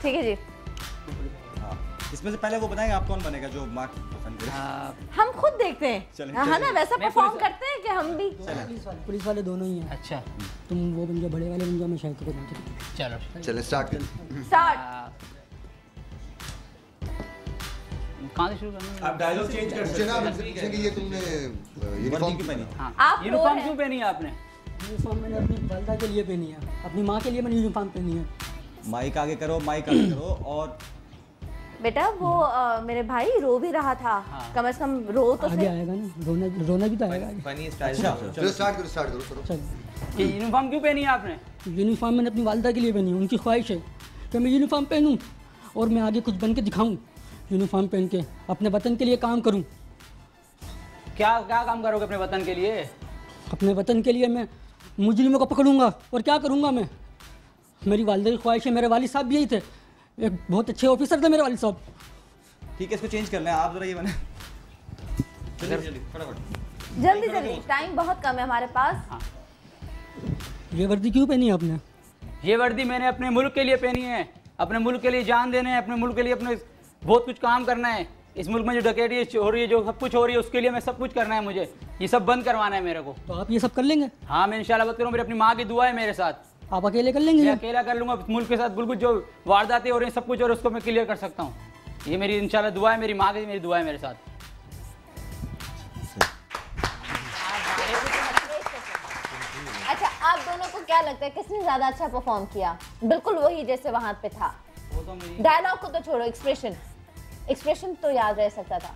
ठीक है जी। इसमें से पहले वो बताएंगे आप कौन बनेगा जो मार्क पसंद करे? हम खुद देखते हैं, है ना? वैसा परफॉर्म करते हैं कि हम भी। पुलिस वाले दोनों ही हैं। अच्छा, तुम वो बन जाओ, बड़े वाले बन जाओ, मैं शायद को बन जाऊँ। चलो चलो स्टार्ट कर। स्टार्ट। कहाँ से शुरू करना है? आप डायलॉग चेंज कर सकते हैं। ये तुमने यूनिफॉर्म क्यों पहनी? आप यूनिफॉर्म क्यों पहनी है आपने? यूनिफॉर्म मैंने अपनी वालिदा के लिए पहनी है, अपनी माँ के लिए मैंने यूनिफॉर्म पहनी है। माइक आगे करो, माइक आगे करो। और बेटा वो मेरे भाई रो भी रहा था, कम से कम रो तो आगे आएगा ना, रोना भी तो आएगा। Funny style. चलो स्टार्ट करो। ये यूनिफॉर्म क्यों पहनी है आपने? यूनिफॉर्म मैंने अपनी वालिदा के लिए पहनी है, उनकी ख्वाहिश है कि मैं यूनिफॉर्म पहनूं और मैं आगे कुछ बन के दिखाऊं, यूनिफॉर्म पहन के अपने वतन के लिए काम करूं। क्या क्या काम करोगे अपने वतन के लिए? अपने वतन के लिए मैं मुजरिमों को पकड़ूंगा और क्या करूंगा मैं। मेरी वालिदा की ख्वाहिश है, मेरे वालिद साहब भी यही थे, एक बहुत अच्छे ऑफिसर थे मेरे वालिद साहब। ठीक है, इसको चेंज कर लें आप जरा, ये बने जल्दी जल्दी, टाइम बहुत कम है हमारे पास। ये वर्दी क्यों पहनी है आपने? ये वर्दी मैंने अपने मुल्क के लिए पहनी है, अपने मुल्क के लिए जान देने हैं, अपने मुल्क के लिए अपने बहुत कुछ काम करना है। इस मुल्क में जो डकैती हो रही है, जो सब कुछ हो रही है, उसके लिए मैं सब कुछ करना है, मुझे ये सब बंद करवाना है मेरे को। तो आप ये सब कर लेंगे? हाँ मैं इंशाल्लाह बात करूँ, मेरी अपनी माँ की दुआ है मेरे साथ। आप अकेले कर लेंगे? मैं अकेला कर लूंगा, मुल्क के साथ बिल्कुल जो वारदातें हो रही हैं सब कुछ और उसको मैं क्लियर कर सकता हूँ। ये मेरी इंशाल्लाह दुआ है, मेरी माँ की मेरी दुआ है मेरे साथ। अच्छा आप दोनों को क्या लगता है किसने ज्यादा अच्छा परफॉर्म किया? बिल्कुल वही जैसे वहां पे था। डायलॉग को तो छोड़ो, एक्सप्रेशन तो याद रह सकता था।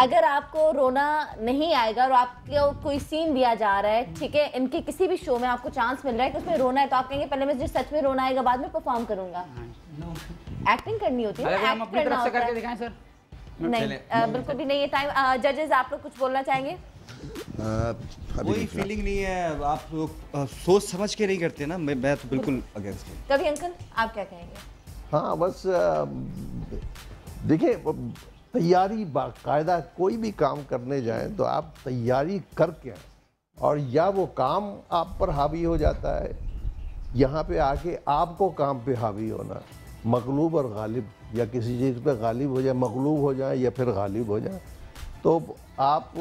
अगर आपको रोना नहीं आएगा और आपको कोई सीन दिया जा रहा है, ठीक है, इनके किसी भी शो में आपको चांस मिल रहा है कि उसमें रोना है, तो आप कहेंगे पहले मैं सच में रोना आएगा बाद में परफॉर्म करूंगा। एक्टिंग करनी होती है, हम अपनी तरफ से करके दिखाएं सर। नहीं बिल्कुल भी नहीं है टाइम। जजेस आप लोग कुछ बोलना चाहेंगे? कोई फीलिंग नहीं है, आप लोग सोच समझ के नहीं करते ना, मैं तो बिल्कुल अगेंस्ट हूं। कभी अंकल आप क्या कहेंगे? हाँ बस देखिए, तैयारी बाकायदा कोई भी काम करने जाएं तो आप तैयारी करके आए, और या वो काम आप पर हावी हो जाता है, यहाँ पे आके आपको काम पे हावी होना, मगलूब और गालिब, या किसी चीज़ पे गालिब हो जाए, मगलूब हो जाए या फिर गालिब हो जाए, तो आप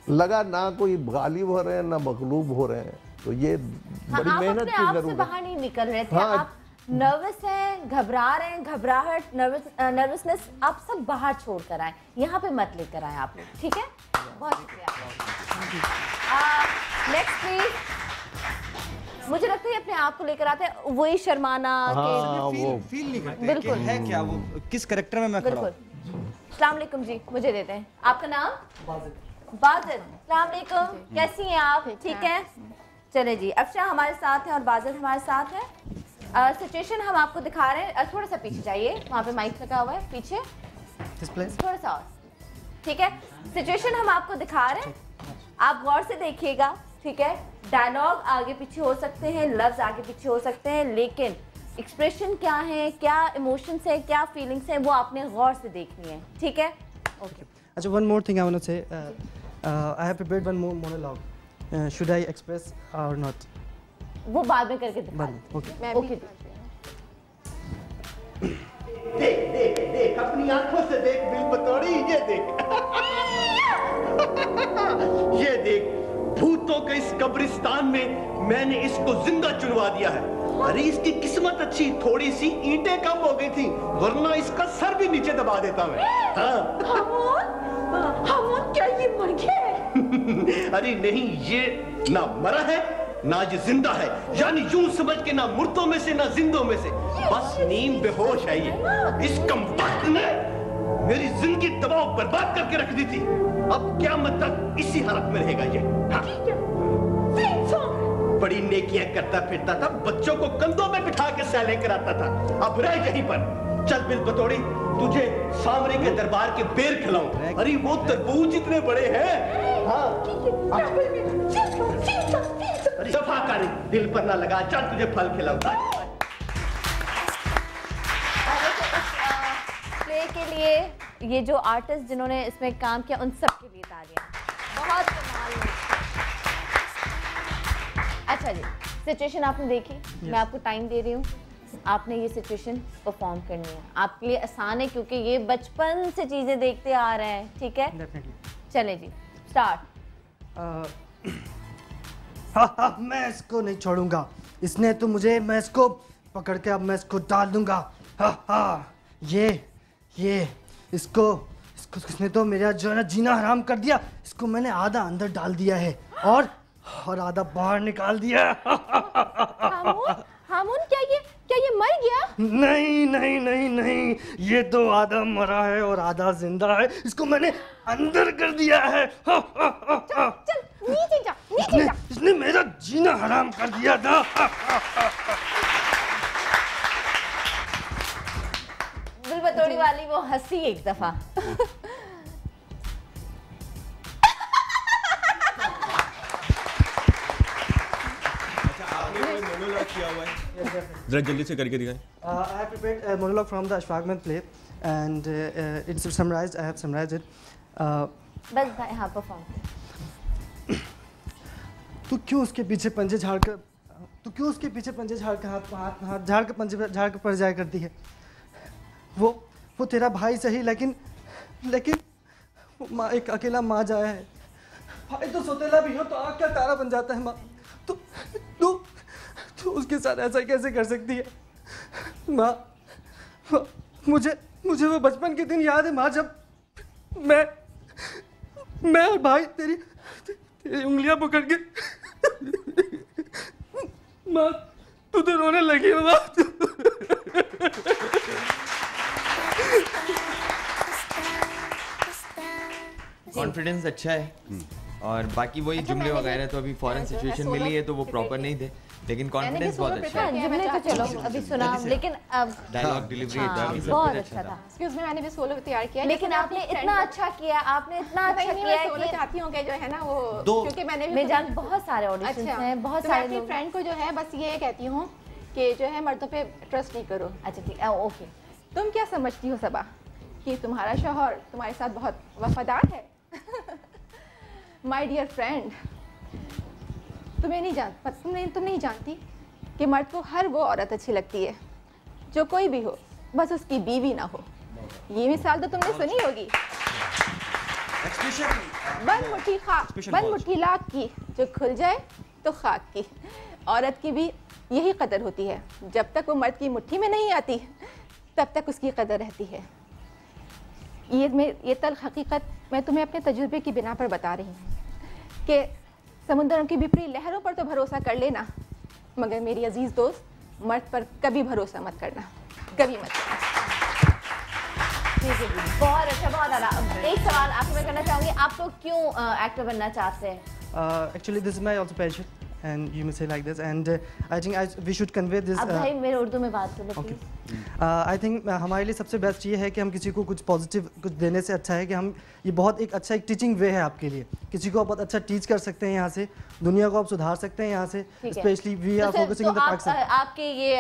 लगा ना कोई गालिब हो रहे हैं ना मगलूब हो रहे हैं, तो ये बड़ी मेहनत की जरूरत है। बाहर नहीं निकल रहे थे, आप नर्वस हैं, घबरा रहे हैं, घबराहट, नर्वसनेस आप सब बाहर छोड़ कर आए, यहाँ पे मत लेकर आए आप लोग, ठीक है? बहुत शुक्रिया। Next please. मुझे लगता है अपने आप को लेकर आते हैं, वही शर्माना फील नहीं करते बिल्कुल है क्या वो किस कैरेक्टर में मैं खड़ा हूं। अस्सलाम वालेकुम जी, मुझे देते हैं। आपका नाम? बाजिद। अस्सलाम वालेकुम, कैसी हैं आप? ठीक है, चले जी। अफशा हमारे साथ है और बाजिद हमारे साथ है। सिचुएशन हम आपको दिखा रहे हैं, थोड़ा सा पीछे जाइए, वहाँ पे माइक लगा हुआ है, पीछे थोड़ा सा और, ठीक है? सिचुएशन हम आपको दिखा रहे हैं, आप गौर से देखिएगा, ठीक है? डायलॉग आगे पीछे हो सकते हैं, लफ्ज आगे पीछे हो सकते हैं, लेकिन एक्सप्रेशन क्या है, क्या इमोशंस है, क्या फीलिंग्स हैं, वो आपने गौर से देखनी है, ठीक है? ओके। अच्छा, one more thing I want to say. I have prepared one more monologue. Should I express or not? वो बाद में करके दिखा। Okay okay. देख देख देख, अपनी आंखों से देख बिल बतौड़ी, ये देख ये देख, भूतों के इस कब्रिस्तान में मैंने इसको जिंदा चुनवा दिया है। अरे इसकी किस्मत अच्छी, थोड़ी सी ईंटें कम हो गई थी, वरना इसका सर भी नीचे दबा देता मैं। हामून, क्या ये मर गया है? अरे नहीं, ये ना मरा है ना ये जिंदा है, यानी यूं समझ के ना मुर्दों में से ना जिंदों में से, बस नीम बेहोश है ये। इस कमबख्त ने मेरी जिंदगी तबाह बर्बाद करके रख दी थी, अब क़यामत तक इसी हालत में रहेगा ये। बड़ी नेकियां करता फिरता था, बच्चों को कंधों में बिठा के सैलें कराता था, अब रह यहीं पर। चल बिल बतौड़ी, तुझे सामने के दरबार के बेर खिलाऊं। अरे वो तरबूज इतने बड़े हैं। हाँ दफा कर, दिल पर ना लगा, चल तुझे फल खिलाऊं। प्ले के लिए ये जो आर्टिस्ट जिन्होंने इसमें काम किया, उन सब के लिए तालियां। बहुत कमाल। अच्छा जी, सिचुएशन आपने देखी, मैं आपको टाइम दे रही हूँ, आपने ये सिचुएशन परफॉर्म करनी है। आपके लिए आसान है क्योंकि ये बचपन से चीजें देखते आ रहे हैं, ठीक है? चले जी, स्टार्ट। हाँ, मैं इसको नहीं छोड़ूंगा, इसने तो मुझे, मैं इसको पकड़ के अब मैं इसको डाल दूंगा। हाँ, ये इसको इसने तो मेरा जो है ना जीना हराम कर दिया। इसको मैंने आधा अंदर डाल दिया है और आधा बाहर निकाल दिया। हामून, क्या ये मर गया? नहीं, ये तो आधा मरा है और आधा जिंदा है, इसको मैंने अंदर कर दिया है। चल नीचे जा। इसने मेरा जीना हराम कर दिया था। दिल बतौड़ी वाली वो हंसी एक दफा। जरा जल्दी से करके दिखाएं। I have prepared a monologue from the Ashfaqman play and it's summarized. I have summarized it. बस भाई हाँ, परफॉर्म। तू क्यों उसके पीछे पंजे झाड़ कर हाथ झाड़ कर पंजे झाड़ कर पड़ जाया करती है? वो तेरा भाई सही, लेकिन वो माँ, एक अकेला माँ जाया है। भाई तो सोतेला भी हो तो आँख का तारा बन जाता है माँ। तो उसके साथ ऐसा कैसे कर सकती है माँ? मुझे वो बचपन के दिन याद है माँ, जब मैं और भाई तेरी उंगलियां पकड़ के माँ, तू तो रोने लगी माँ। कॉन्फिडेंस अच्छा है और बाकी वही जुमले वगैरह तो अभी फॉरेन सिचुएशन मिली है तो वो प्रॉपर नहीं थे, लेकिन कॉन्फिडेंस बहुत अच्छा है। जुमले तो चलो अभी सुना, लेकिन अब डायलॉग डिलीवरी बहुत अच्छा था। एक्सक्यूज मी, मैंने भी सोलो तैयार किया, लेकिन आपने इतना अच्छा किया, आपने इतना अच्छा किया है कि चाहती हूँ कि जो है ना वो, क्योंकि मैंने भी जान बहुत सारे ऑडिशंस हैं, बहुत सारे अपनी फ्रेंड को जो है बस ये कहती हूँ कि जो है मर्दों पे ट्रस्ट नहीं करो। अच्छा ठीक है, ओके। तुम क्या समझती हो सबा कि तुम्हारा शौहर तुम्हारे साथ बहुत वफादार है? माय डियर फ्रेंड, तुम नहीं जानती कि मर्द को हर वो औरत अच्छी लगती है जो कोई भी हो, बस उसकी बीवी ना हो। ये मिसाल तो तुमने सुनी होगी, बन मुट्ठी लाख की जो खुल जाए तो खाक की। औरत की भी यही कदर होती है, जब तक वो मर्द की मुट्ठी में नहीं आती तब तक उसकी कदर रहती है। ये तल्ख हकीकत मैं तुम्हें अपने तजुर्बे की बिना पर बता रही हूँ कि समुद्रों की बिपरी लहरों पर तो भरोसा कर लेना, मगर मेरी अजीज़ दोस्त, मर्द पर कभी भरोसा मत करना, कभी मत करना। ठीक है, बहुत अच्छा, बहुत आला। एक सवाल आपको मैं करना चाहूँगी, आप लोग क्यों एक्टर बनना चाहते हैं? Actually, this is my also passion, and you may say like this, and I think we should convey this. अब भाई मेरे उर्दू में बात करो okay. I think हमारे लिए सबसे बेस्ट ये है कि हम किसी को कुछ पॉजिटिव कुछ देने से अच्छा है कि हम ये बहुत एक अच्छा एक टीचिंग वे है आपके लिए, किसी को आप बहुत अच्छा टीच कर सकते हैं यहाँ से, दुनिया को आप सुधार सकते हैं यहाँ से, specially we are focusing on the Pakistan. आपके ये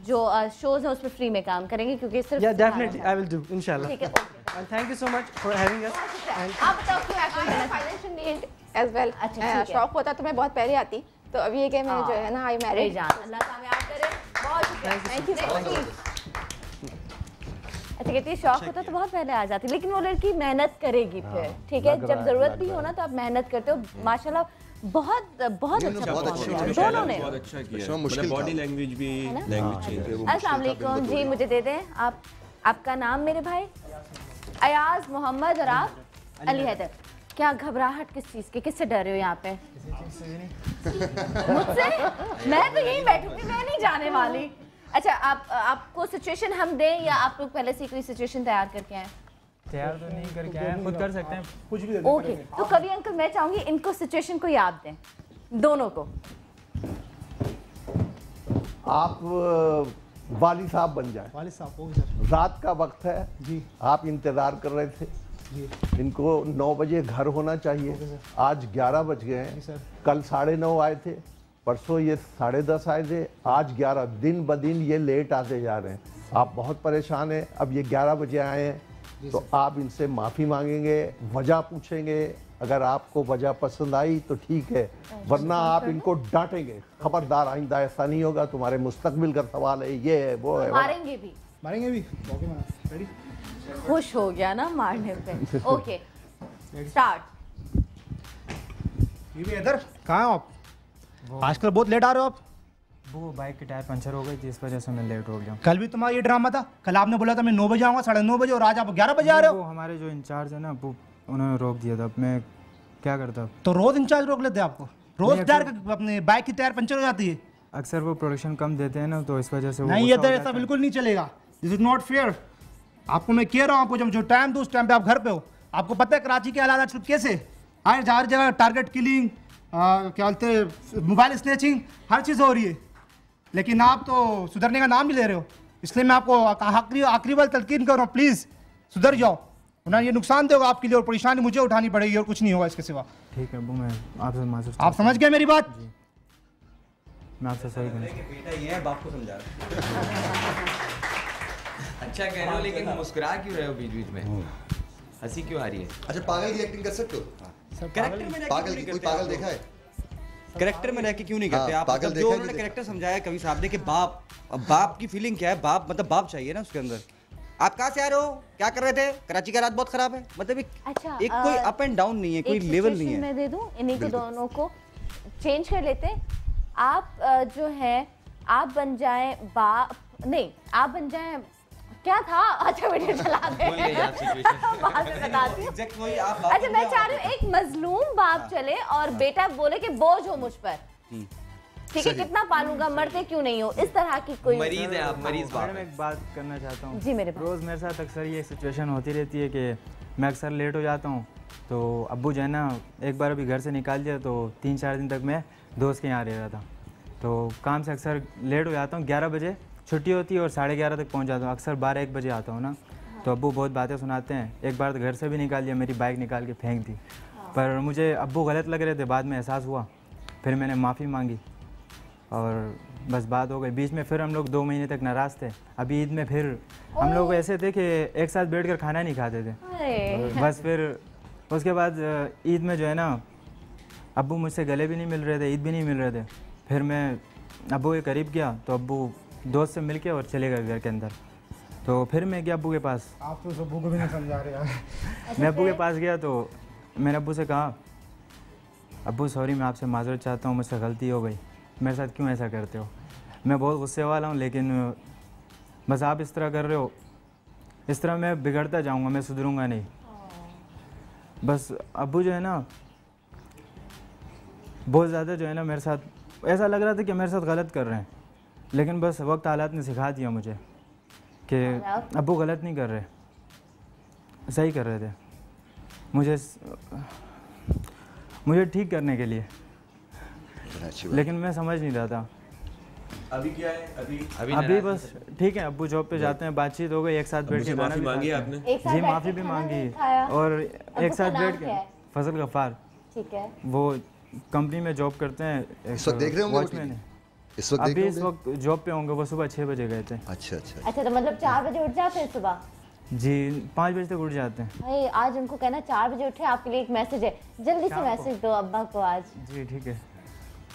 जो शोज हैं उसमें फ्री में काम करेंगे क्योंकि सिर्फ डेफिनेटली आई विल डू इंशाल्लाह। ठीक है, and thank you so much for having us. आप बताओ क्यों एक्टर करना फाइनेंशियल नीड एज वेल। अच्छा, शौक होता तो मैं बहुत पहले आती, तो अभी ये कि मैं जो है ना आई मैरिड। अल्लाह कामयाब करे, बहुत शुक्रिया, थैंक यू सो मच। अच्छा कहती है शौक होता तो बहुत पहले आ जाती, लेकिन वो लड़की मेहनत करेगी फिर, ठीक है, जब जरूरत भी हो ना तो आप मेहनत करते हो। माशाल्लाह बहुत बहुत अच्छा दोनों ने, बहुत अच्छा किया, मतलब बॉडी लैंग्वेज भी, लैंग्वेज चेंज। अस्सलाम वालेकुम जी, मुझे दे दें आपका नाम मेरे भाई? अयाज मोहम्मद और आप अली हैदर। क्या घबराहट किस चीज़ की, किससे डर रहे हो यहाँ पे? मुझसे? मैं तो यहीं बैठूंगी, मैं नहीं जाने वाली। अच्छा, आपको सिचुएशन हम दें या आप लोग पहले से कोई सिचुएशन तैयार करके आए? तैयार तो नहीं करके आए, खुद कर सकते हैं कुछ भी। ओके, तो कभी अंकल मैं चाहूंगी इनको सिचुएशन को याद दें, दोनों को। आप वाली साहब बन जाए। वाली साहब, रात का वक्त है जी, आप इंतजार कर रहे थे जी। इनको 9 बजे घर होना चाहिए, आज 11 बज गए हैं। कल 9:30 आए थे, परसों ये 10:30 आए थे, आज 11। दिन ब दिन ये लेट आते जा रहे हैं, आप बहुत परेशान हैं। अब ये 11 बजे आए हैं तो आप इनसे माफ़ी मांगेंगे, वजह पूछेंगे। अगर आपको वजह पसंद आई तो ठीक है, वरना आप इनको डांटेंगे, खबरदार आइंदा ऐसा नहीं होगा, तुम्हारे मुस्तकबिल का सवाल है, ये है वो है। मारेंगे भी रेडी? खुश हो गया ना मारने पे। Okay start. ये भी इधर कहाँ हो आप? आजकल बहुत लेट आ रहे हो आप। वो बाइक की टायर पंचर हो गई थी, इस वजह से मैं लेट हो गया। कल भी तुम्हारा ये ड्रामा था, कल आपने बोला था मैं 9 बजे आऊँगा, 9:30 बजे, और आज आप 11 बजे आ रहे हो। वो हमारे जो इंचार्ज है ना, वो उन्होंने रोक दिया था, मैं क्या करता। तो रोज इंचार्ज रोक लेते आपको? रोज टायर अपने बाइक की टायर पंचर हो जाती है। अक्सर वो प्रोडक्शन कम देते हैं ना, तो इस वजह से नहीं, ये तो ऐसा बिल्कुल नहीं चलेगा, दिस इज नॉट फेयर। आपको मैं कह रहा हूँ, आपको जब जो टाइम दो उस टाइम पे आप घर पे हो। आपको पता है कराची के हालात आजकल कैसे, हर जगह टारगेट किलिंग, क्या बोलते हैं, मोबाइल स्नैचिंग, हर चीज़ हो रही है, लेकिन आप तो सुधरने का नाम नहीं ले रहे हो। इसलिए मैं आपको आखिरी बार तलकीन कर रहा हूँ, प्लीज़ सुधर जाओ, वरना ये नुकसान देगा आपके लिए और परेशानी मुझे उठानी पड़ेगी और कुछ नहीं होगा इसके सिवा। ठीक है, वो मैं आपसे माजूर। आप समझ गए मेरी बात? मैं आपसे सही बेटा ये है, बाप को समझा अच्छा कह रहे हो, लेकिन मुस्कुरा क्यों रहे हो बीच बीच में? हंसी क्यों आ रही है? अच्छा, पागल की एक्टिंग कर सकते हो? कैरेक्टर में पागल की कोई पागल देखा है? कैरेक्टर में रह के क्यों नहीं करते आप? पागल जो उन्होंने कैरेक्टर समझाया कवि साहब ने कि बाप की फीलिंग क्या है, बाप मतलब बाप चाहिए ना उसके अंदर। आप कहाँ से आ रहे हो, क्या कर रहे थे? कराची का रात बहुत खराब है, मतलब एक कोई अप एंड डाउन नहीं है, कोई लेवल नहीं है। मैं दे दूं इन्हीं को, दोनों को चेंज कर लेते हैं। आप जो है आप बन जाए बाप, नहीं आप बन जाए क्या था? अच्छा वीडियो चला दे बाद में बताती हूँ। अच्छा मैं चाह रही हूँ एक मजलूम बाप चले और बेटा बोले कि बोझ हो मुझ पर, ठीक है, कितना पालूंगा, मरते क्यों नहीं हो, इस तरह की कोई मरीज है आप, मरीज बाप। मैं एक बात करना चाहता हूँ जी मेरे रोज मेरे साथ अक्सर ये सिचुएशन होती रहती है कि मैं अक्सर लेट हो जाता हूँ, तो अब्बू जो है ना एक बार अभी घर से निकाल दिया तो 3-4 दिन तक मैं दोस्त के यहाँ रह रहा था। तो काम से अक्सर लेट हो जाता हूँ, 11 बजे छुट्टी होती है और 11:30 तक पहुँच जाता हूँ। अक्सर 12-1 बजे आता हूँ ना, तो अब्बू बहुत बातें सुनाते हैं। एक बार तो घर से भी निकाल दिया, मेरी बाइक निकाल के फेंक दी, पर मुझे अब्बू गलत लग रहे थे। बाद में एहसास हुआ, फिर मैंने माफ़ी मांगी और बस बात हो गई। बीच में फिर हम लोग 2 महीने तक नाराज़ थे। अभी ईद में फिर हम लोग ऐसे थे कि एक साथ बैठकर खाना नहीं खाते थे। बस फिर उसके बाद ईद में जो है ना अब्बू मुझसे गले भी नहीं मिल रहे थे, ईद भी नहीं मिल रहे थे। फिर मैं अब्बू के करीब गया तो अब्बू दोस्त से मिल के और चले गए घर के अंदर। तो फिर मैं गया अब्बू के पास। आप तो अब्बू को भी नहीं समझा रहे यार। मैं अब्बू के पास गया तो मैंने अब्बू से कहा, अब्बू सॉरी, मैं आपसे माजरत चाहता हूँ, मुझसे गलती हो गई, मेरे साथ क्यों ऐसा करते हो? मैं बहुत गुस्से वाला हूँ, लेकिन बस आप इस तरह कर रहे हो, इस तरह मैं बिगड़ता जाऊँगा, मैं सुधरूँगा नहीं। बस अब्बू जो है ना बहुत ज़्यादा जो है ना मेरे साथ ऐसा लग रहा था कि मेरे साथ गलत कर रहे हैं, लेकिन बस वक्त हालात ने सिखा दिया मुझे कि अब्बू गलत नहीं कर रहे, सही कर रहे थे मुझे ठीक करने के लिए, लेकिन मैं समझ नहीं रहा था। अभी क्या है? अभी बस ठीक है, अब्बू जॉब पे जाते हैं, बातचीत हो गई, एक साथ बैठ के माफी मांगी आपने? जी माफ़ी भी मांगी और एक साथ बैठ के। फजल गफ्फार, ठीक है, वो कंपनी में जॉब करते हैं। इस वक्त देख रहे होंगे वॉचमैन है इस वक्त? अभी इस वक्त जॉब पे होंगे, वो सुबह 6 बजे गए थे। अच्छा, तो मतलब 4 बजे उठ जाते हैं सुबह? जी 5 बजे तक उठ जाते हैं। भाई आज उनको कहना 4 बजे उठे, आपके लिए एक मैसेज है, जल्दी से मैसेज दो अब्बा को आज। जी ठीक है।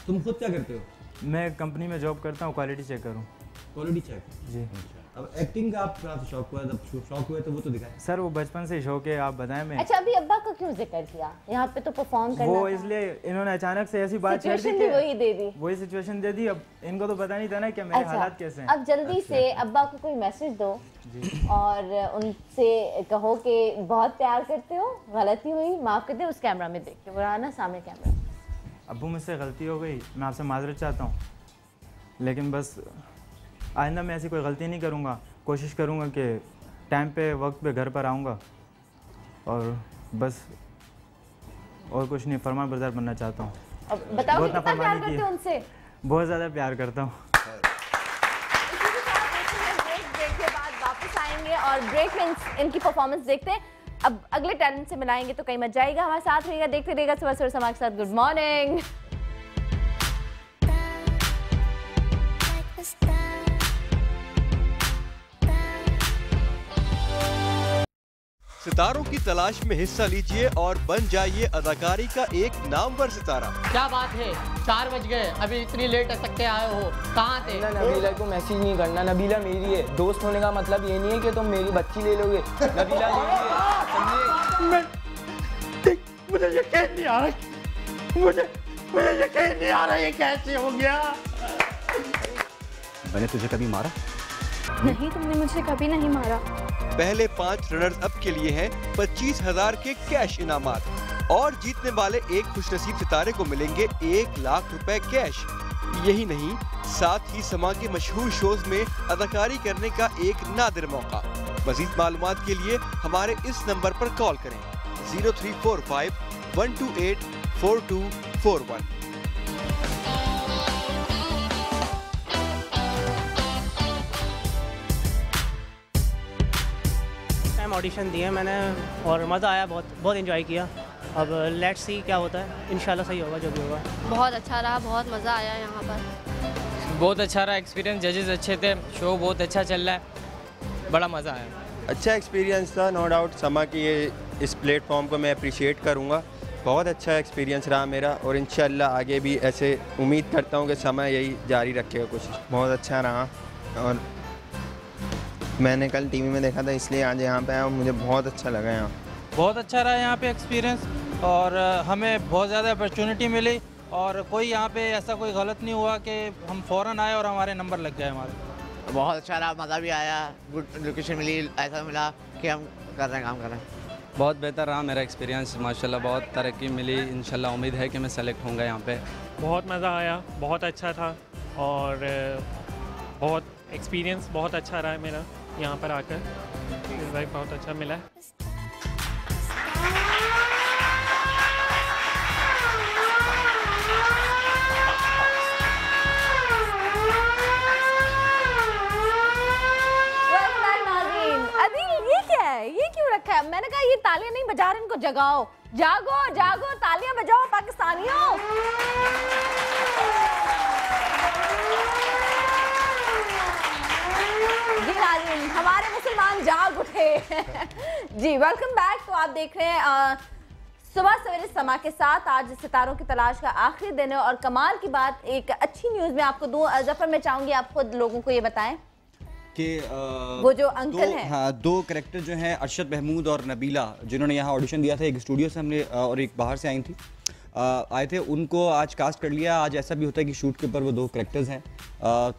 तुम खुद क्या करते हो? मैं कंपनी में जॉब करता हूँ, क्वालिटी चेक करूँ। Quality check? जी। अब एक्टिंग का आपका शौक हुआ, जब शौक हुआ तो वो तो दिखाएं। सर वो बचपन से शौक है, आप बताएं। मैं अच्छा, अभी अब्बा का क्यों जिक्र किया? यहाँ पे तो परफॉर्म करना वो इसलिए इन्होंने अचानक से ऐसी बात छेड़ दी, वही दे दी, वही सिचुएशन दे दी। अब इनको तो पता नहीं था ना कि मेरे हालात कैसे हैं। अब जल्दी से अब्बा को कोई मैसेज दो और उनसे कहो कि बहुत प्यार करते हो, गलती हुई, माफ कर दे। उस कैमरा में देख के, वो ना सामने कैमरा। अब्बू मुझसे गलती हो गई, मैं आपसे माजरत चाहता हूँ, लेकिन बस आइंदा मैं ऐसी कोई गलती नहीं करूँगा। कोशिश करूँगा कि टाइम पे वक्त पे घर पर आऊँगा और बस और कुछ नहीं, फरमान बरदार बनना चाहता हूँ। बताओ कितना प्यार करते हो उनसे? बहुत ज़्यादा प्यार करता हूँ। ब्रेक के बाद वापस आएंगे और ब्रेक में इनकी परफॉर्मेंस देखते हैं। अब अगले टैलेंट से मिलाएंगे तो कहीं मत जाएगा। हमारे साथ रहिएगा, देखते रहिएगा सुबह सुबह समाज के साथ। Good morning. सितारों की तलाश में हिस्सा लीजिए और बन जाइए अदाकारी का एक नामवर सितारा। क्या बात है, 4 बज गए, अभी इतनी लेट तक के आए हो, कहाँ थे? नबीला को मैसेज नहीं करना, नबीला मेरी है। दोस्त होने का मतलब ये नहीं है कि तुम मेरी बच्ची ले लोगे। नबीला मुझे यकीन नहीं आ रहा, मुझे यकीन नहीं आ रहा ये कैसे हो गया। मैंने तुझे कभी मारा? नहीं, तुमने मुझे कभी नहीं मारा। पहले 5 रनर्स अप के लिए हैं 25,000 के कैश इनामात और जीतने वाले एक खुशनसीब सितारे को मिलेंगे 1 लाख रुपए कैश। यही नहीं, साथ ही समा के मशहूर शोज में अदाकारी करने का एक नादिर मौका। मजीद मालूमात के लिए हमारे इस नंबर पर कॉल करें 0345 128 4241। ऑडिशन दिए मैंने और मज़ा आया, बहुत एंजॉय किया। अब लेट्स सी क्या होता है, इंशाल्लाह सही होगा जो भी होगा। बहुत अच्छा रहा, बहुत मज़ा आया यहाँ पर। बहुत अच्छा रहा एक्सपीरियंस, जजेस अच्छे थे, शो बहुत अच्छा चल रहा है, बड़ा मज़ा आया। अच्छा एक्सपीरियंस था, नो डाउट। समा की इस प्लेटफॉर्म को मैं अप्रिशिएट करूँगा। बहुत अच्छा एक्सपीरियंस रहा मेरा और इंशाल्लाह आगे भी ऐसे उम्मीद करता हूँ कि समा यही जारी रखेगा कोशिश। बहुत अच्छा रहा और मैंने कल टीवी में देखा था, इसलिए आज यहाँ पे आया और मुझे बहुत अच्छा लगा यहाँ। बहुत अच्छा रहा यहाँ पे एक्सपीरियंस और हमें बहुत ज़्यादा अपॉर्चुनिटी मिली और कोई यहाँ पे ऐसा कोई गलत नहीं हुआ कि हम फ़ौरन आए और हमारे नंबर लग गए हमारे। बहुत अच्छा रहा, मज़ा भी आया, गुड लोकेशन मिली, ऐसा मिला कि हम कर रहे हैं, काम कर रहे हैं। बहुत बेहतर रहा मेरा एक्सपीरियंस, माशाल्लाह बहुत तरक्की मिली। इंशाल्लाह उम्मीद है कि मैं सेलेक्ट होऊंगा यहाँ पे। बहुत मज़ा आया, बहुत अच्छा था और बहुत एक्सपीरियंस बहुत अच्छा रहा है मेरा यहाँ पर आकर। फीडबैक बहुत अच्छा मिला है। रखा है। मैंने कहा ये तालियां नहीं बजा रहे, इनको जगाओ, जागो जागो, तालियां बजाओ पाकिस्तानियों। जी नाज़रीन, हमारे मुसलमान जाग उठे। जी वेलकम बैक। तो आप देख रहे हैं सुबह सवेरे समा के साथ। आज सितारों की तलाश का आखिरी दिन है और कमाल की बात, एक अच्छी न्यूज़ मैं आपको दूं। जफर, मैं चाहूंगी आप खुद लोगों को ये बताएं कि वो जो अंकल हैं, हाँ, दो कैरेक्टर जो हैं अरशद महमूद और नबीला, जिन्होंने यहाँ ऑडिशन दिया था, एक स्टूडियो से हमने और एक बाहर से आई थी, आए थे, उनको आज कास्ट कर लिया। आज ऐसा भी होता है कि शूट के ऊपर वो दो कैरेक्टर्स हैं।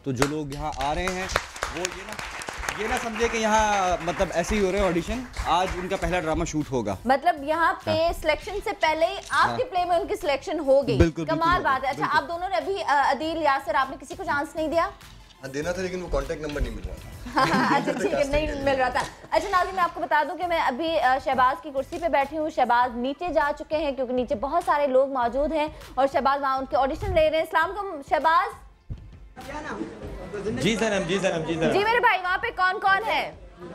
तो जो लोग यहाँ आ रहे हैं वो ये ना समझे कि यहाँ मतलब ऐसे ही हो रहे हैं ऑडिशन। आज उनका पहला ड्रामा शूट होगा। मतलब यहाँ पे सिलेक्शन से पहले ही आपके प्ले में उनकी सिलेक्शन हो गई। बिल्कुल, कमाल बात है। अच्छा, आप दोनों ने अभी अदील, यासिर, आपने किसी को चांस नहीं दिया? देना था लेकिन वो कांटेक्ट नंबर नहीं मिल रहा था। अच्छा ठीक है, नहीं मिल रहा था। अच्छा नाज़रीन, मैं आपको बता दूं कि मैं अभी शहबाज की कुर्सी पे बैठी हूँ। शहबाज नीचे जा चुके हैं क्योंकि नीचे बहुत सारे लोग मौजूद हैं और शहबाज वहाँ उनके ऑडिशन ले रहे हैं। अस्सलाम वालेकुम शहबाज। जी सनम, जी सनम, जी सनम। जी मेरे भाई, वहाँ पे कौन कौन है,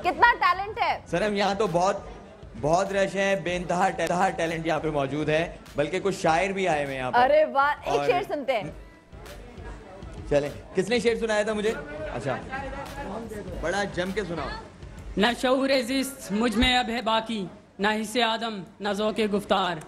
कितना टैलेंट है? सनम यहाँ तो बहुत रश है, बेइंतहा टैलेंट यहाँ पे मौजूद है, बल्कि कुछ शायर भी आए हुए हैं यहाँ पर। अरे वाह, एक शेर सुनते हैं। चले, किसने शेर सुनाया था मुझे? अच्छा, बड़ा जम के सुनाओ। न शऊर जिस्त मुझ में अब है बाकी, न हिस्से आदम न ज़ौक़े गुफ्तार,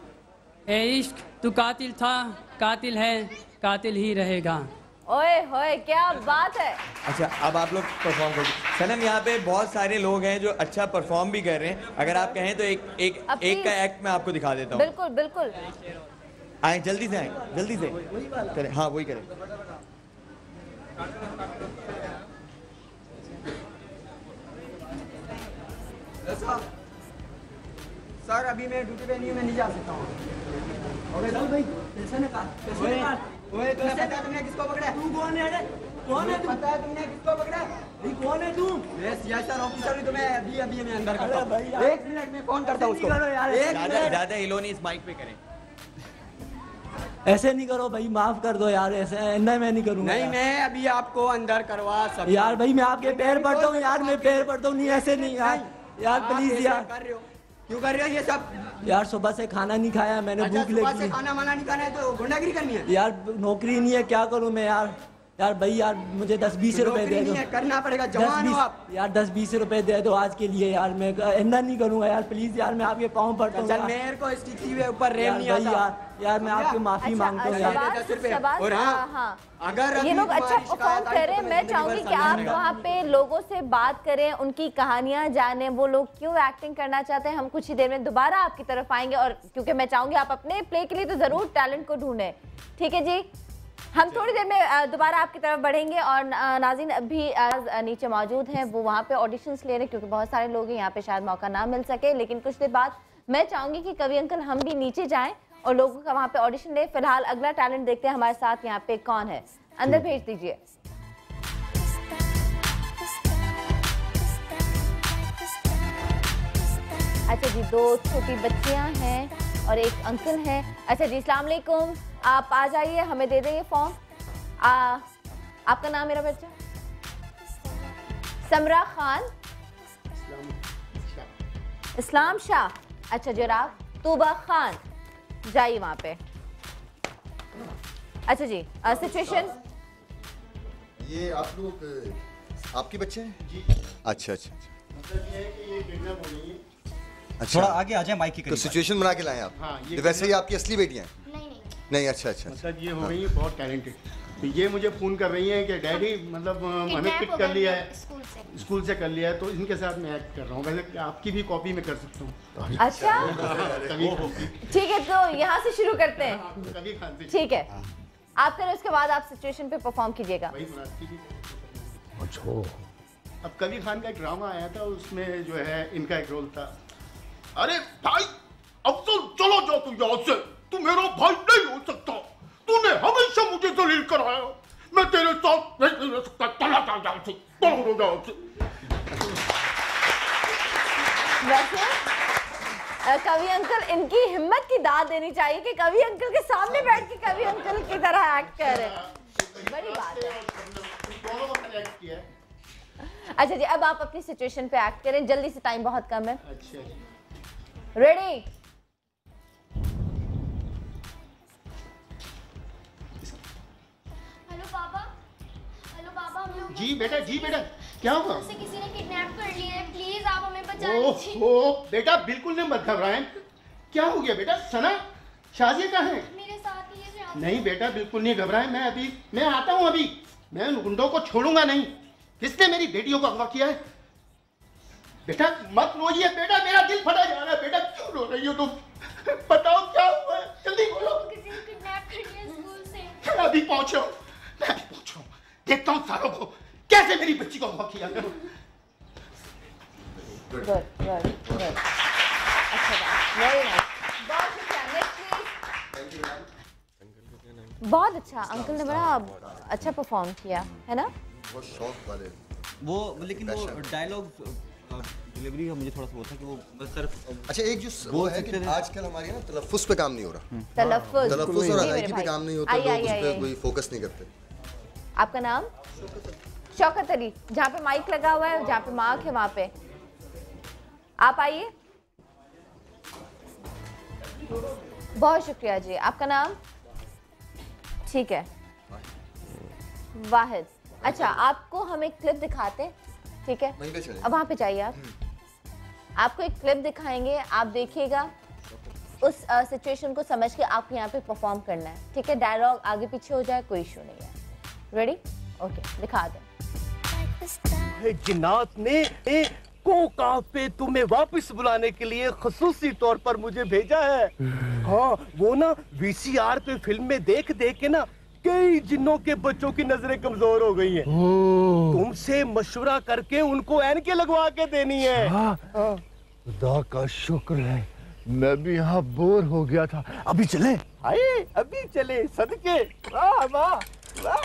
ए इश्क तू कातिल था, कातिल है, कातिल ही रहेगा। ओए होए, क्या बात है। अच्छा, अब आप लोग परफॉर्म करो। सनम यहाँ पे बहुत सारे लोग हैं जो अच्छा परफॉर्म भी कर रहे हैं। अगर आप कहें तो एक का एक्ट मैं आपको दिखा देता हूँ। बिल्कुल बिल्कुल, आए जल्दी से, आए जल्दी से करें। हाँ वही करें। सर अभी मैं ड्यूटी पे नहीं हूँ, मैं नहीं जा सकता हूँ। भाई कैसे निकाल, ओए तो पता है तुमने किसको पकड़ा? तू कौन है? कौन है? पता है तुमने किसको पकड़ा? भाई कौन है तू? मैं सीआईएसआर ऑफिसर हूं, तो मैं अभी मैं अंदर करता हूं। 1 मिनट में फोन करता हूं उसको। ज्यादा हिलो नहीं, इस माइक पे करें। ऐसे नहीं करो भाई, माफ कर दो यार, ऐसे नहीं, मैं नहीं करूंगा। नहीं, मैं अभी आपको अंदर करवा सकता यार। भाई मैं आपके पैर पड़ता हूँ यार, मैं पैर पड़ता हूँ। नहीं ऐसे नहीं यार प्लीज यार। क्यों कर रहे हो ये सब? यार सुबह से खाना नहीं खाया मैंने, भूख लगी। सुबह से खाना माना नहीं खाना है तो गुंडागिरी करनी है यार। नौकरी नहीं है, क्या करूं मैं यार भाई यार मुझे 10-20 रुपए दे दो। करना पड़ेगा, जवान हो आप यार। 10-20 रुपए दे दो आज के लिए यार, मैं ऐसा नहीं करूंगा यार, प्लीज यार। मैं आपके पाँव पड़ता हूँ। मेरे को स्टिकी के ऊपर रेम नहीं आता यार। मैं आपकी माफी मांगता हूँ यार। और हाँ, अगर ये लोग अच्छा परफॉर्म कर रहे हैं, मैं चाहूंगी कि आप वहाँ पे लोगों से बात करें, उनकी कहानियां जानें, वो लोग क्यों एक्टिंग करना चाहते हैं। हम कुछ ही देर में दोबारा आपकी तरफ आएंगे और क्योंकि मैं चाहूंगी आप अपने प्ले के लिए तो जरूर टैलेंट को ढूंढें, ठीक है जी। हम थोड़ी देर में दोबारा आपकी तरफ बढ़ेंगे और नाज़रीन अभी नीचे मौजूद हैं, वो वहाँ पे ऑडिशंस ले रहे हैं क्योंकि बहुत सारे लोग हैं यहाँ पे, शायद मौका ना मिल सके। लेकिन कुछ देर बाद मैं चाहूंगी कि कवि अंकल हम भी नीचे जाएं और लोगों का वहाँ पे ऑडिशन ले। फिलहाल अगला टैलेंट देखते हैं हमारे साथ यहाँ पे कौन है, अंदर भेज दीजिए। अच्छा जी, 2 छोटी बच्चियाँ हैं और एक अंकल हैं। अच्छा जी, अस्सलाम वालेकुम, आप आ जाइए, हमें दे दें ये फॉर्म। आपका नाम मेरा बच्चा? समरा खान, इस्लाम शाह। अच्छा जनाब, तूबा खान, जाइए वहाँ पे। अच्छा जी, सिचुएशन ये आप लोग आपके बच्चे हैं जी? अच्छा अच्छा, मतलब ये है कि ये किडनैप हो गई है। अच्छा, थोड़ा आगे आ जाए माइक की तो सिचुएशन बना के लाए आप? हाँ, तो वैसे ही आपकी असली बेटियां हैं? नहीं अच्छा अच्छा, मतलब ये हो गई है बहुत टैलेंटेड। तो ये मुझे फ़ोन कर रही हैं कि डैडी मतलब हमें पिक कर लिया है, स्कूल से कर लिया है, तो इनके साथ मैं एक्ट कर रहा हूँ। वैसे आपकी भी कॉपी में कर सकता हूँ। अच्छा ठीक है, तो यहाँ से शुरू करते हैं। कभी खान से ठीक है, आप करें, उसके बाद आप सिचुएशन पे परफॉर्म कीजिएगा। अच्छा, अब कभी खान का एक ड्रामा आया था, उसमें जो है इनका एक रोल था। अरे भाई अफसल चलो जाओ तू यहाँ से, तू मेरा भाई नहीं हो सकता, तूने हमेशा मुझे जलील कराया, मैं तेरे साथ नहीं रह सकता, चला जा यहाँ से, हो जाओ से। वैसे कवि अंकल, इनकी हिम्मत की दाद देनी चाहिए कि कवि अंकल के सामने बैठ के कवि अंकल की तरह एक्ट कर रहे हैं, बड़ी बात है। अच्छा जी, अब आप अपनी सिचुएशन पे एक्ट करें जल्दी से, टाइम बहुत कम है। अच्छा रेडी? हेलो पापा, हम लोग जी बेटा क्या हुआ? से किसी ने किडनैप कर लिया है, प्लीज आप हमें बचा लीजिए। ओह बेटा बिल्कुल नहीं, मत घबराएं। क्या हो गया बेटा? सना शाजिया कहाँ है? मेरे साथ ही है। नहीं बेटा बिल्कुल नहीं घबराएं, मैं आता हूँ अभी। मैं उन गुंडों को छोड़ूंगा नहीं। किसने मेरी बेटियों को अगवा किया है? बेटा मत रोइए बेटा, मेरा दिल फटा जा रहा है। बेटा क्यों रो रही हो तुम? बताओ क्या हुआ है, जल्दी बोलो। किसी ने किडनैप कर लिया स्कूल से। मैं अभी पहुंच रहा हूँ, देखता हूँ सारों को कैसे मेरी बच्ची को अगवा किया। गुड अच्छा वेरी नाइस, बहुत शुक्रिया। Next please. बहुत अच्छा, अंकल ने बड़ा अच्छा परफॉर्म किया है ना? बहुत शौक वाले वो, लेकिन वो डायलॉग डिलीवरी का मुझे थोड़ा सा वो था कि वो बस सिर्फ अच्छा एक जो वो है कि आजकल हमारी ना तलफ्फुज़ पे काम नहीं हो रहा। तलफ्फुज़ और अदायगी पे काम नहीं होता, लोग उस पे कोई फोकस नहीं करते। आपका नाम? शौकत अली। जहाँ पे माइक लगा हुआ है, जहाँ पे मार्क है वहाँ पे आप आइए। बहुत शुक्रिया जी। आपका नाम? ठीक है, वाहिद। अच्छा, आपको हम एक क्लिप दिखाते, ठीक है? अब वहाँ पे जाइए आप। आपको एक क्लिप दिखाएंगे, आप देखिएगा, उस सिचुएशन को समझ के आपको यहाँ पे परफॉर्म करना है, ठीक है? डायलॉग आगे पीछे हो जाए कोई इशू नहीं है। रेडी? ओके, दिखा दें। जिन्नात ने कोका पे तुम्हें वापस बुलाने के लिए खसूसी तौर पर मुझे भेजा है। हाँ, वो ना वीसीआर पे फिल्म में देख देख के ना कई जिन्नों के बच्चों की नजरें कमजोर हो गई हैं। तुमसे मशवरा करके उनको एनके लगवा के देनी है। खुदा का शुक्र है, मैं भी यहाँ बोर हो गया था। अभी चले? आए, अभी चले सदके। वाह वाह वाह।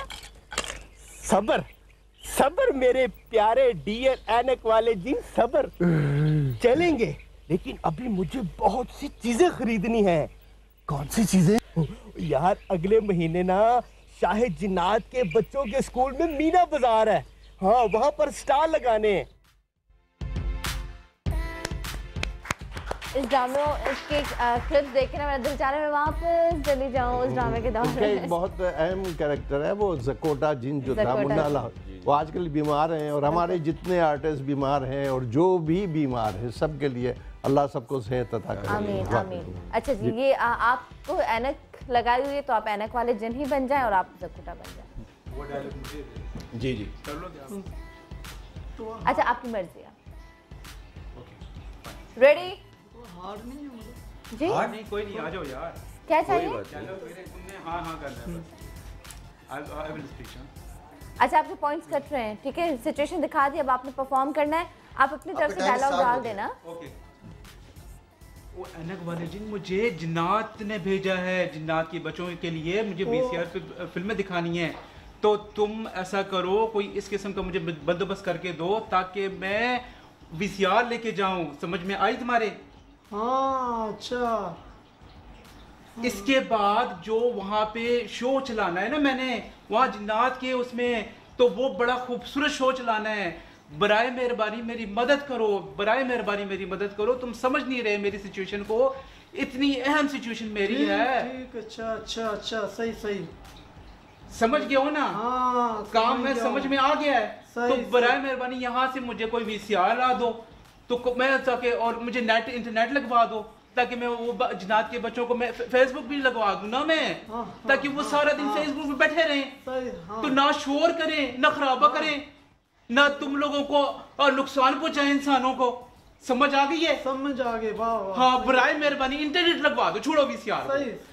सबर सबर मेरे प्यारे डियर एनक वाले जी, सबर। चलेंगे, लेकिन अभी मुझे बहुत सी चीजें खरीदनी है। कौन सी चीजें? यार अगले महीने ना शाहिद जिन्नात के बच्चों के स्कूल में मीना बाजार है। हाँ, वहाँ पर स्टॉल लगाने हैं। इस ड्रामे इसके क्लिप देखे ना मेरा दिल चाह रहा है मैं वापस चली जाऊँ उस ड्रामे के दौरान। एक बहुत अहम कैरेक्टर है वो जकोटा जिन जो था मुन्ना लाहौर, वो आजकल बीमार हैं और हमारे जितने आर्टिस्ट बीमार हैं और जो भी बीमार हैं सबके लिए अल्लाह सबको सेहत अता करे। आमीन आमीन। अच्छा जी, ये आपको ऐनक लगाई हुई है तो आप ऐनक वाले जिन ही बन जाएं और आप जकोटा बन जाएं। वो डायलॉग मुझे जी कर लो क्या? अच्छा, आपकी मर्जी है। रेडी? हार नहीं है जी? हार नहीं, कोई नहीं, आ जाओ यार। क्या चाहिए? तुमने हाँ हाँ करना है। अच्छा, आपके पॉइंट्स कट रहे हैं, ठीक है? सिचुएशन दिखा दी, अब आपने परफॉर्म करना है, आप अपनी तरफ से डायलॉग डाल देना। ओके। वो ऐनक वाले जिन मुझे जिन्नात ने भेजा है, जिन्नात के बच्चों के लिए मुझे वीसीआर पे फिल्में दिखानी है, तो तुम ऐसा करो, कोई इस किस्म का मुझे बंदोबस्त करके दो ताकि मैं वीसीआर लेके जाऊं। समझ में आई तुम्हारे? हाँ, अच्छा। इसके बाद जो वहाँ पे शो चलाना है ना, मैंने वहाँ जिन्नात के उसमें, तो वो बड़ा खूबसूरत शो चलाना है। बराए मेहरबानी मेरी मदद करो, बराए मेहरबानी मेरी मदद करो। तुम समझ नहीं रहे मेरी सिचुएशन को, इतनी अहम सिचुएशन मेरी है। ठीक, अच्छा अच्छा अच्छा, सही सही, समझ गए हो ना? हाँ, काम में समझ में आ गया है। तो बराए मेहरबानी यहाँ से मुझे कोई वीसीआर ला दो, तो मैं ताकि, और मुझे नेट इंटरनेट लगवा दो ताकि मैं वो जिन्नात के बच्चों को मैं फेसबुक भी लगवा दूं ना मैं, ताकि वो सारा दिन फेसबुक पे बैठे रहें। तो ना शोर करें, ना खराबा करें, ना तुम लोगों को नुकसान पहुंचाए इंसानों को। समझ आ गई है? समझ आ गई। वाह। हाँ, बराए मेहरबानी इंटरनेट लगवा दो, छोड़ो वीसीआर।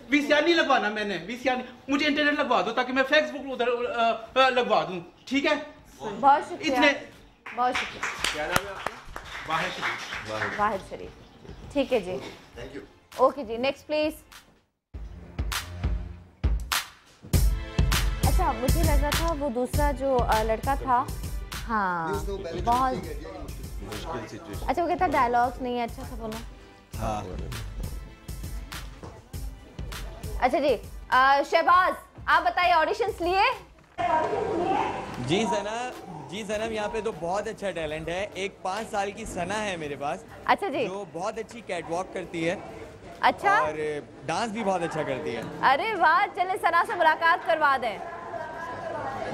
वीसीआर नहीं लगवाना मैंने, वीसीआर नहीं, मुझे इंटरनेट लगवा दो ताकि मैं फेसबुक उधर लगवा दूं, ठीक है? बहुत शुक्रिया। इतने बहुत शुक्रिया। क्या नाम है आपका? वाहिद शरीफ। वाहिद शरीफ, ठीक है जी, थैंक यू। ओके जी, नेक्स्ट प्लीज। अच्छा, मुझे लग रहा था वो दूसरा जो लड़का था, हाँ बहुत मुश्किल सिचुएशन। अच्छा, वो कहता डायलॉग्स नहीं है, अच्छा सा बोला। हाँ। अच्छा जी, शहबाज आप बताइए, ऑडिशंस लिए? जी सना जी सनम, यहाँ पे तो बहुत अच्छा टैलेंट है। एक 5 साल की सना है मेरे पास। अच्छा जी। जो बहुत अच्छी कैट वॉक करती है। अच्छा। और डांस भी बहुत अच्छा करती है। अरे वाह, चले सना से मुलाकात करवा दें।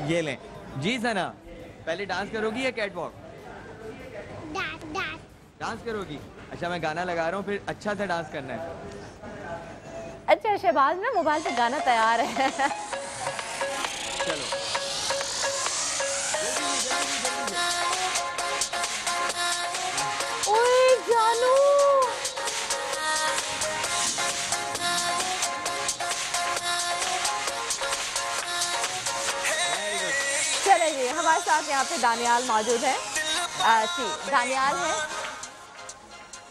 ये लें। जी सना, पहले डांस करोगी या कैट वॉक? डांस करोगी? अच्छा, मैं गाना लगा रहा हूँ, फिर अच्छा से डांस करना है। अच्छा, शहबाज ना मोबाइल पे गाना तैयार है। चलो। ओए जानू, चले जी, हमारे साथ यहाँ पे दानियाल मौजूद है। जी, दानियाल है,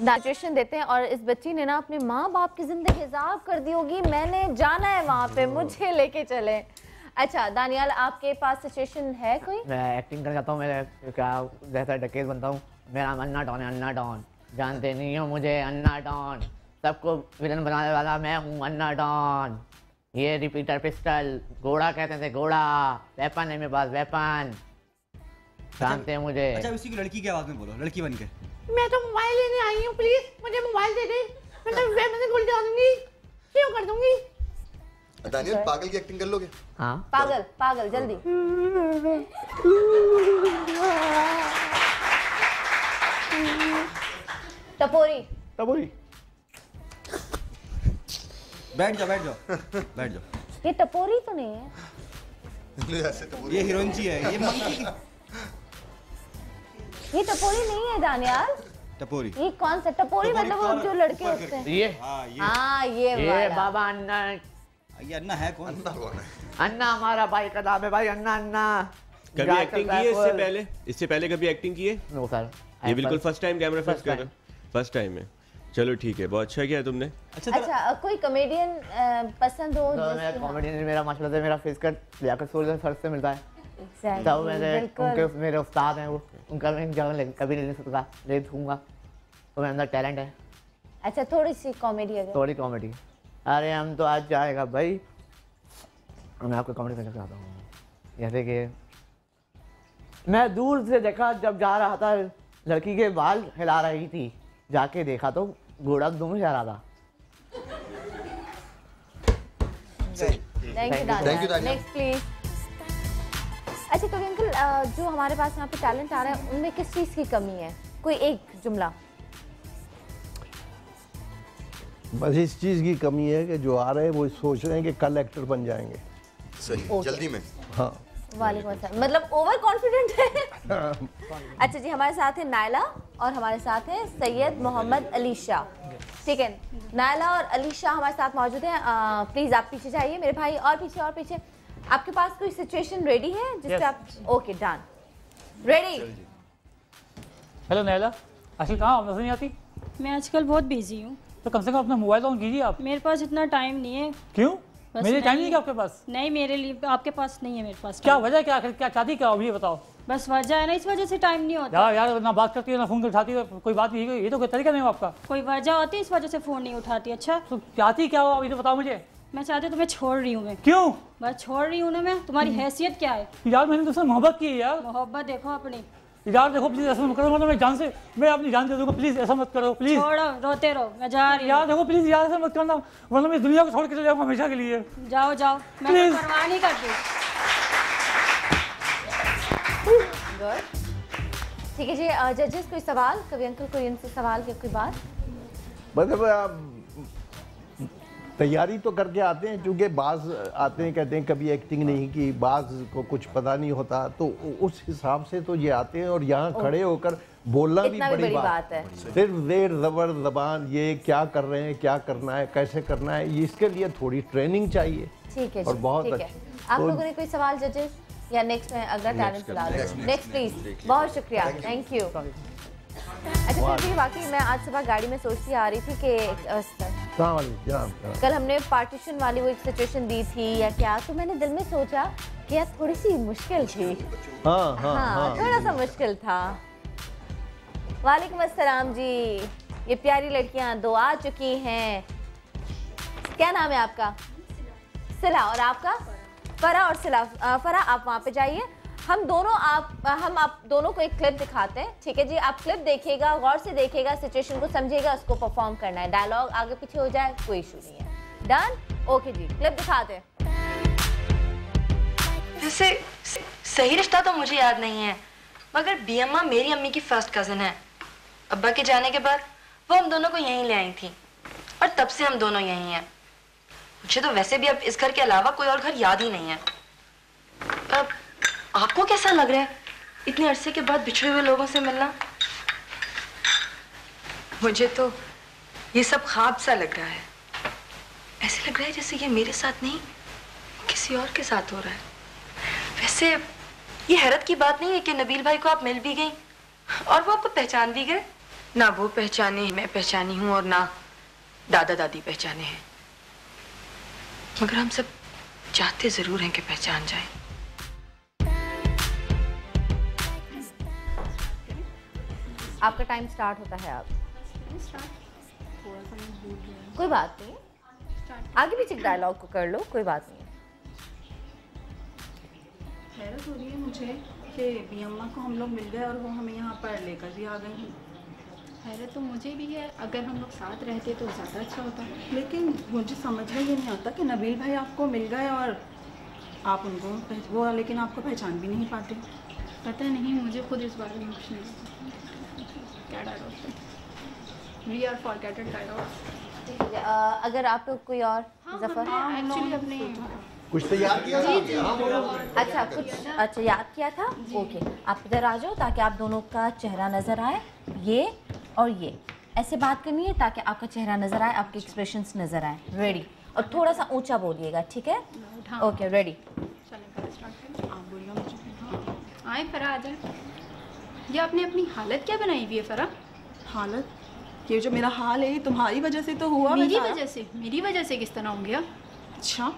ग्रेजुएशन देते हैं और इस बच्ची ने ना अपने माँ बाप की जिंदगी हिसाब कर दी होगी। मैंने जाना है वहाँ पे, मुझे लेके चले। अच्छा दानियाल, आपके पास सिचुएशन है कोई? मैं एक्टिंग करना चाहता हूँ, मैं क्या जैसा डकेत बनता हूँ। मेरा नाम अन्ना डॉन है, अन्ना डॉन। जानते नहीं हो मुझे, अन्ना डॉन। सबको विलन बनाने वाला मैं हूँ, अन्ना डॉन। ये रिपीटर पिस्टल, घोड़ा कहते थे, घोड़ा। वेपन है मेरे पास, वेपन। जानते हैं मुझे। अच्छा, उसी की लड़की की आवाज में बोलो, लड़की बन के। मैं तो मोबाइल लेने आई हूँ, प्लीज मुझे मोबाइल दे दे। मैं तो वेपन से गोली चला दूंगी, क्यों कर दूंगी। दानियल, पागल की एक्टिंग कर लोगे? हाँ। पागल, पागल, जल्दी। टपोरी। टपोरी। बैठ जाओ, बैठ जाओ, बैठ जाओ। ये टपोरी तो नहीं है। ये हीरोइन जी है, ये मंकी। ये टपोरी नहीं है दानियाल। टपोरी। ये कौन सा टपोरी? मतलब वो जो लड़के होते हैं। ये। हाँ, ये बाबा अन्ना। ये अन्ना है कौन? अन्ना कौन है? अन्ना हमारा भाई का नाम है भाई, अन्ना। अन्ना कभी एक्टिंग की है इससे पहले? इससे पहले कभी एक्टिंग की है? No sir. ये बिल्कुल फर्स्ट टाइम कैमरा फेस कर रहे हो? फर्स्ट टाइम है। चलो ठीक है, बहुत अच्छा किया तुमने। अच्छा, कोई कॉमेडियन पसंद हो? मेरा कॉमेडियन मेरा माशाल्लाह से मेरा face cut Liyaqat soldier sir से मिलता है। तब मेरे उस्ताद हैं वो, उनका मैं जगह कभी नहीं ले सकता, ले दूंगा। तो मेरे अंदर टैलेंट है। अच्छा, थोड़ी सी कॉमेडी अगर। थोड़ी कॉमेडी। अरे हम तो आज जाएगा भाई, मैं आपको कॉमेडी करना चाहता हूँ। जैसे कि मैं दूर से देखा, जब जा रहा था लड़की के बाल हिला रही थी, जाके देखा तो घोड़ा दुम जा रहा था। Thank you Daniyal. Next please. अच्छा कभी अंकल, जो हमारे पास यहाँ पे टैलेंट आ रहा है उनमें किस चीज़ की कमी है? कोई एक जुमला। बस इस चीज़ की कमी है कि जो आ रहे हैं वो सोच रहे हैं कि कल एक्टर बन जाएंगे। सही, जल्दी में। हाँ। वालेकुम अस्सलाम, मतलब ओवर कॉन्फिडेंट है। अच्छा जी, हमारे साथ है नायला और हमारे साथ है सैयद मोहम्मद अली शाह। ठीक है, नायला और अली शाह हमारे साथ मौजूद हैं। प्लीज़ आप पीछे जाइए मेरे भाई, और पीछे और पीछे। आपके पास कोई सिचुएशन रेडी है जिससे आप? Okay done, ready. Hello Naila, आजकल कहाँ नजर नहीं आती? मैं आजकल बहुत बिजी हूँ। तो कम से कम अपना मोबाइल ऑन कीजिए आप। मेरे पास इतना टाइम नहीं है। क्यों? मेरे टाइम नहीं है आपके पास? नहीं, मेरे लिए आपके पास नहीं है, मेरे पास। क्या वजह, क्या क्या चाहती, क्या ये बताओ। बस वजह है ना, इस वजह से टाइम नहीं होता। यार ना बात करती है ना फोन उठाती है, कोई बात नहीं है, ये तो कोई तरीका नहीं हो आपका। कोई वजह होती है इस वजह से फोन नहीं उठाती। अच्छा तो चाहती क्या हो अभी तो बताओ मुझे। मैं चाहती हूँ, तुम्हें छोड़ रही हूँ मैं। क्यों? बस छोड़ रही हूँ ना मैं। तुम्हारी हैसियत क्या है? यार मैंने तुमसे मोहब्बत की है यार। मोहब्बत देखो अपनी। यार देखो प्लीज ऐसा मत करो, मतलब मैं जान से, मैं अपनी जान दे दूंगा, प्लीज ऐसा मत करो प्लीज। छोड़ो, रोते रहो, मैं जा रही हूँ। यार देखो प्लीज, यार ऐसा मत करना, वरना मैं दुनिया को छोड़ के चले जाऊंगा हमेशा के लिए। जाओ जाओ, मैं कोई परवाह नहीं करती। ठीक है जी, जजेस कोई सवाल? कभी अंकल कोई इनसे सवाल या कोई बात? मतलब तैयारी तो करके आते हैं, क्योंकि बाज आते हैं कहते हैं कभी एक्टिंग नहीं की, बाज को कुछ पता नहीं होता, तो उस हिसाब से तो ये आते हैं और यहाँ खड़े होकर बोलना भी बड़ी बात है। सिर्फ ज़ेर ज़बर ज़बान, ये क्या कर रहे हैं, क्या करना है, कैसे करना है, इसके लिए थोड़ी ट्रेनिंग चाहिए। ठीक है, और बहुत अच्छा। आप लोगों ने कोई सवाल जजेस या नेक्स्ट में अगला टैलेंट चला रहे हैं? Next please. बहुत शुक्रिया, थैंक यू। अच्छा फिर भी वाकई मैं आज सुबह गाड़ी में सोचती आ रही थी कि कल हमने पार्टीशन वाली वो एक सिचुएशन दी थी या क्या, तो मैंने दिल में सोचा कि यार थोड़ी सी मुश्किल थी। हाँ, थोड़ा सा मुश्किल था। वालेकुम अस्सलाम जी, ये प्यारी लड़कियां दो आ चुकी हैं। क्या नाम है आपका? सिला। और आपका? फरा और सिला। फरा आप वहाँ पे जाइए। हम आप दोनों को एक क्लिप दिखाते हैं, ठीक है जी? आप क्लिप देखिएगा, गौर से देखिएगा, सिचुएशन को समझिएगा, उसको परफॉर्म करना है। डायलॉग आगे पीछे हो जाए कोई इशू नहीं है। डन? ओके जी, क्लिप दिखाते हैं। वैसे सही रिश्ता तो मुझे याद नहीं है, मगर बी अम्मा मेरी अम्मी की फर्स्ट कजिन है। अब्बा के जाने के बाद वो हम दोनों को यहीं ले आई थी और तब से हम दोनों यहीं हैं। मुझे तो वैसे भी अब इस घर के अलावा कोई और घर याद ही नहीं है। अब आपको कैसा लग रहा है इतने अरसे के बाद बिछड़े हुए लोगों से मिलना? मुझे तो ये सब ख्वाब सा लग रहा है। ऐसे लग रहा है जैसे ये मेरे साथ नहीं किसी और के साथ हो रहा है। वैसे ये हैरत की बात नहीं है कि नबील भाई को आप मिल भी गई और वो आपको पहचान भी गए। ना वो पहचाने, मैं पहचानी हूँ, और ना दादा दादी पहचाने हैं, मगर हम सब चाहते जरूर हैं कि पहचान जाए। आपका टाइम स्टार्ट होता है। आप कोई बात नहीं, आगे पीछे डायलॉग को कर लो, कोई बात नहीं। हैरत हो रही है मुझे कि बी अम्मा को हम लोग मिल गए और वो हमें यहाँ पर लेकर भी आ गई हैं। हैरत तो मुझे भी है, अगर हम लोग साथ रहते तो ज़्यादा अच्छा होता, लेकिन मुझे समझ में ये नहीं आता कि नबील भाई आपको मिल गए और आप उनको वो लेकिन आपको पहचान भी नहीं पाते। पता नहीं, मुझे खुद इस बारे में कुछ नहीं पता। क्या डायलॉग है? We are forgeted dialogue. अगर आप लोग कोई और ज़फर एक्चुअली अपने कुछ तो याद किया था? अच्छा, कुछ याद किया था। ओके, आप इधर आ जाओ ताकि आप दोनों का चेहरा नज़र आए। ये और ये ऐसे बात करनी है ताकि आपका चेहरा नज़र आए, आपके एक्सप्रेशंस नज़र आए। रेडी? और थोड़ा सा ऊंचा बोलिएगा, ठीक है? Okay, ready? आए फरा, आ जाए। ये आपने अपनी हालत क्या बनाई हुई है फरा? हालत? ये जो मेरा हाल है तुम्हारी वजह से तो हुआ। मेरी वजह से? मेरी वजह से किस तरह हो गया? अच्छा,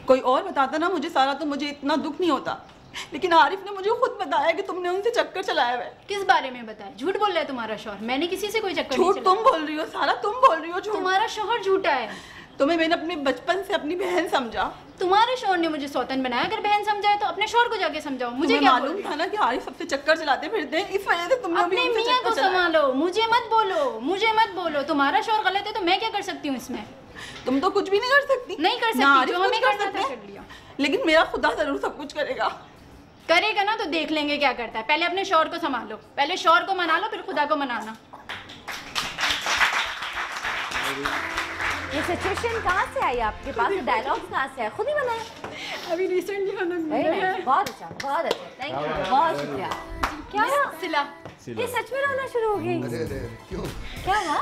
कोई और बताता ना मुझे सारा, तो मुझे इतना दुख नहीं होता। लेकिन आरिफ ने मुझे खुद बताया कि तुमने उनसे चक्कर चलाया है। किस बारे में बताया? झूठ बोल रहा है तुम्हारा शौहर। मैंने किसी से कोई चक्कर नहीं चलाया। झूठ तुम बोल रही हो सारा, तुम बोल रही हो। तुम्हारा शौहर झूठा है। तुम्हें मैंने अपने बचपन से अपनी बहन समझा। तुम्हारे शौहर ने मुझे सौतन बनाया। अगर बहन समझाए तो अपने शौहर को जाके समझाओ। मुझे क्या मालूम था ना कि आरिफ सबसे चक्कर चलाते फिरते हैं, इस वजह से तुमने अपने मियां को संभालो। मुझे मत बोलो, मुझे मत बोलो। तुम्हारा शौहर गलत है तो मैं क्या कर सकती हूँ इसमें? तुम तो कुछ भी नहीं कर सकती। नहीं कर सकती, जो हमें करना था कर लिया। लेकिन मेरा खुदा जरूर सब कुछ करेगा। करेगा ना तो देख लेंगे क्या करता है। पहले अपने शौहर को संभालो, पहले शौहर को मना लो, फिर खुदा को मनाना। ये सिचुएशन कहाँ से आई आपके पास? डायलॉग्स कहाँ से आए? खुद ही बनाए? अभी रिसेंटली हम लोग मिले हैं। बहुत अच्छा, बहुत अच्छा, थैंक यू, बहुत शुक्रिया। क्या हुआ? सिला, ये सच में रोना शुरू हो गई? अरे क्यों? क्या हुआ?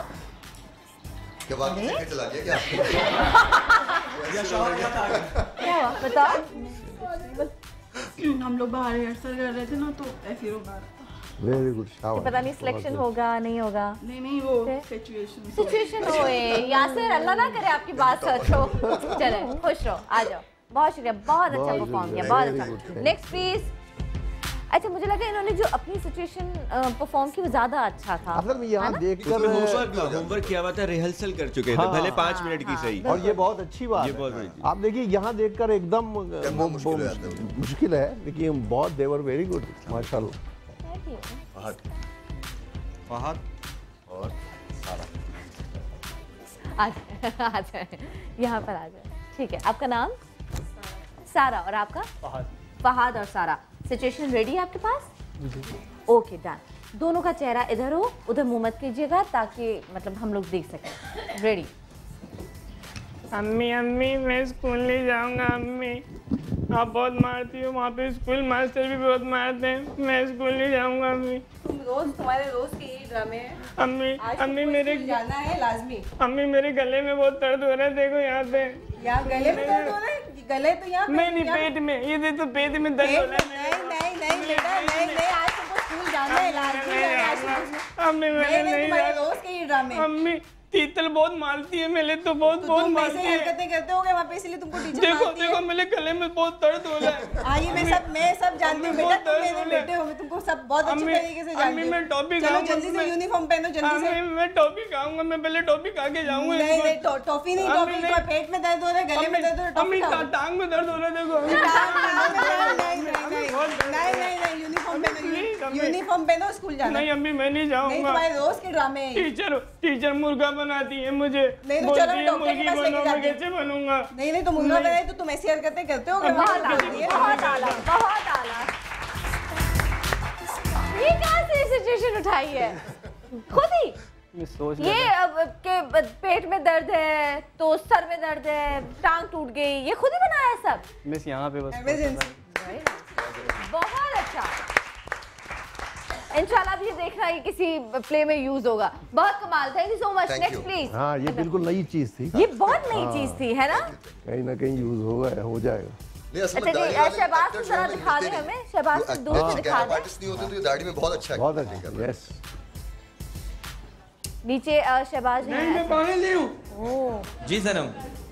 क्या बात है? चला गया क्या? क्या हुआ? बताओ। हम लोग बाहर रिहर्सल कर रहे थे ना, तो ऐसे रो रहा था। वेरी गुड, पता नहीं सिलेक्शन होगा नहीं होगा। नहीं वो सिचुएशन होए। यासिर, अल्लाह ना करे आपकी बात सच हो। चले, खुश रहो, आ जाओ। बहुत शुक्रिया, बहुत अच्छा परफॉर्म किया, बहुत अच्छा। Next please. अच्छा, मुझे लगा इन्होंने जो अपनी सिचुएशन परफॉर्म की वो ज्यादा अच्छा था। मतलब यहाँ देखकर होमवर्क किया हुआ था, रिहर्सल कर चुके थे, भले 5 मिनट की सही। और ये बहुत अच्छी बात है। आप देखिए यहाँ देखकर एकदम मुश्किल है, लेकिन बहुत देवर वेरी गुड, माशाल्लाह। फहद और सारा आ जाए, यहाँ पर आ जाए। ठीक है, आपका नाम? सारा। और आपका? फहद और सारा। सिचुएशन रेडी है आपके पास? Okay, done. दोनों का चेहरा इधर हो, उधर मुंह मत कीजिएगा ताकि मतलब हम लोग देख सकें। रेडी? अम्मी अम्मी मैं स्कूल नहीं जाऊंगा। अम्मी आप बहुत मारती हो, वहाँ पे स्कूल मास्टर भी बहुत मारते हैं। मैं स्कूल नहीं जाऊंगा अम्मी। तुम्हारे रोज के ये ड्रामे हैं। अम्मी मेरे जाना है लाजमी। अम्मी मेरे गले में बहुत दर्द हो रहा है, देखो यहाँ पे। यहाँ गले में दर्द हो रहा है? गले तो यहाँ नहीं, पेट में। ये देखो पेट में दर्द हो रहा है। नहीं बेटा, नहीं आज तुमको स्कूल जाना है लाजमी। अम्मी मैंने नहीं रोज के ये ड्रामे। अम्मी तीतल बहुत मारती है मेरे, तो बहुत मारती है। हरकतें करते होगे वहाँ पे, इसलिए तुमको टीचर देखो मेरे गले में बहुत दर्द हो रहा है। हाँ ये मैं सब जानती हूँ बेटा, तुम मेरे बेटे हो, मैं तुमको सब बहुत अच्छी तरीके से जानती हूँ। मैं टॉफी चलो जल्दी से यूनिफॉर्म पहनो, जल्दी से। मैं टॉफी खाऊंगा, मैं पहले टॉफी खा के जाऊंगा। नहीं टॉफी नहीं, टॉफी पेट में दर्द हो रहा है, गले में दर्द हो रहा है, टांग में दर्द हो रहा है। देखो नहीं यूनिफॉर्म पहनो, स्कूल जाना। नहीं अम्मी मैं नहीं जाऊंगा। नहीं तुम्हारे रोज के ड्रामे हैं। टीचर मुर्गा बनाती है मुझे। नहीं तो चलो डॉक्टर के पास लेके जाते हैं। कैसे बनूंगा? नहीं तो मुर्गा बनाए तो तुम ऐसी हरकतें करते हो। बहुत आला। ये कहाँ से सिचुएशन उठाई है खुद ही? ये अब के पेट में दर्द है तो सर में दर्द है, टांग टूट गई, ये खुद ही बनाया है सब? मिस यहाँ पे बस बहुत अच्छा। इंशाल्लाह भी देखना है किसी प्ले में यूज होगा। बहुत कमाल, thank you so much. Next please. हाँ ये बिल्कुल नई चीज थी, ये बहुत नई चीज थी, है ना? कहीं ना कहीं यूज होगा, हो जाएगा। अच्छा शहबाज को जरा दिखा दे हमें, शहबाज को दूर से दिखा दे। आर्टिस्ट नहीं होते तो ये दाढ़ी में बहुत अच्छा है। बहुत अच्छा, यस। नीचे शहबाज नहीं मैं पानी ले हूँ। जी सनम।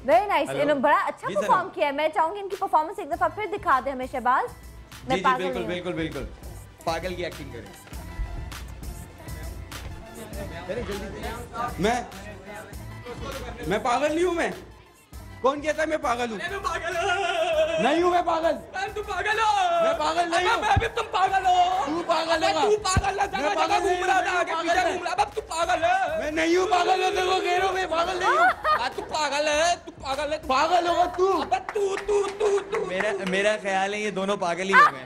वेरी नाइस, इन्होंने बड़ा अच्छा परफॉर्म किया है। मैं चाहूंगी इनकी परफॉर्मेंस एक दफा फिर दिखा दे हमें शहबाज। जी बिल्कुल पागल की एक्टिंग करें। मैं पागल नहीं हूँ। मैं कौन कहता है मैं पागल हूँ? नहीं हूँ मैं पागल। तू पागल हो। मैं पागल नहीं हूँ। अभी तुम पागल हो। तू पागल है। तू पागल है। जगह जगह घूम रहा था, आगे पीछे घूम रहा। अब तू पागल है। मैं नहीं हूँ पागल हो, देखो कह रहा हूँ मैं पागल नहीं हूँ। तू पागल है, तू पागल है। पागल होगा तू। तू मेरा ख्याल है ये दोनों पागल ही हो गए।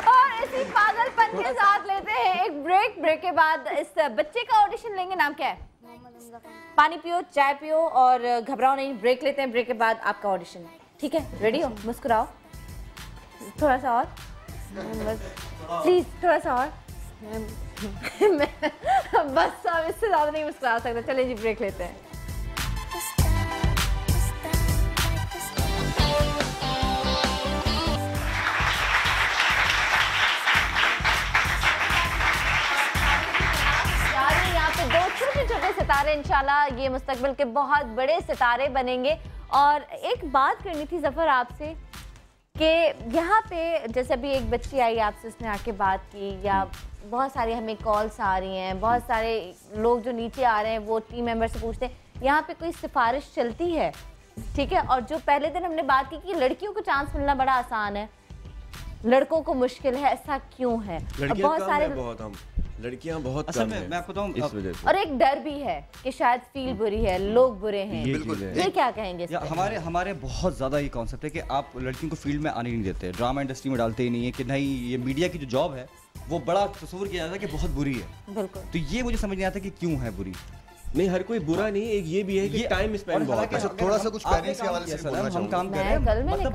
और इसी पागलपन के साथ लेते हैं एक ब्रेक के बाद इस बच्चे का ऑडिशन लेंगे। नाम क्या है? पानी पियो, चाय पियो और घबराओ नहीं। ब्रेक लेते हैं, ब्रेक के बाद आपका ऑडिशन। ठीक है, रेडी हो? मुस्कुराओ थोड़ा सा और, प्लीज थोड़ा सा और। बस अब इससे ज्यादा नहीं मुस्कुरा सकते। चलिए जी ब्रेक लेते हैं। छोटे सितारे, इंशाल्लाह ये मुस्तकबिल के बहुत बड़े सितारे बनेंगे। और एक बात करनी थी जफर आपसे कि यहाँ पे जैसे अभी एक बच्ची आई आपसे, उसने आके बात की, या बहुत सारी हमें कॉल्स आ रही हैं, बहुत सारे लोग जो नीचे आ रहे हैं वो टीम मेंबर से पूछते हैं यहाँ पे कोई सिफारिश चलती है? ठीक है। और जो पहले दिन हमने बात की कि लड़कियों को चांस मिलना बड़ा आसान है, लड़कों को मुश्किल है, ऐसा क्यों है? बहुत सारे लड़कियां बहुत असल में मैं आपको बताऊं इस वजह से। और एक डर भी है कि शायद फील बुरी है, लोग बुरे हैं। ये क्या कहेंगे? हमारे बहुत ज्यादा ये कॉन्सेप्ट है कि आप लड़कियों को फील्ड में आने नहीं देते, ड्रामा इंडस्ट्री में डालते ही नहीं है कि नहीं ये मीडिया की जो जॉब है वो बड़ा तस्वीर किया जाता है कि बहुत बुरी है। बिल्कुल। तो ये मुझे समझ नहीं आता कि क्यों है बुरी। नहीं हर कोई बुरा नहीं, एक ये भी है कि टाइम स्पेंड बहुत है। थोड़ा सा कुछ पेरेंट्स के हवाले से बोलना हम काम कर रहे हैं, मतलब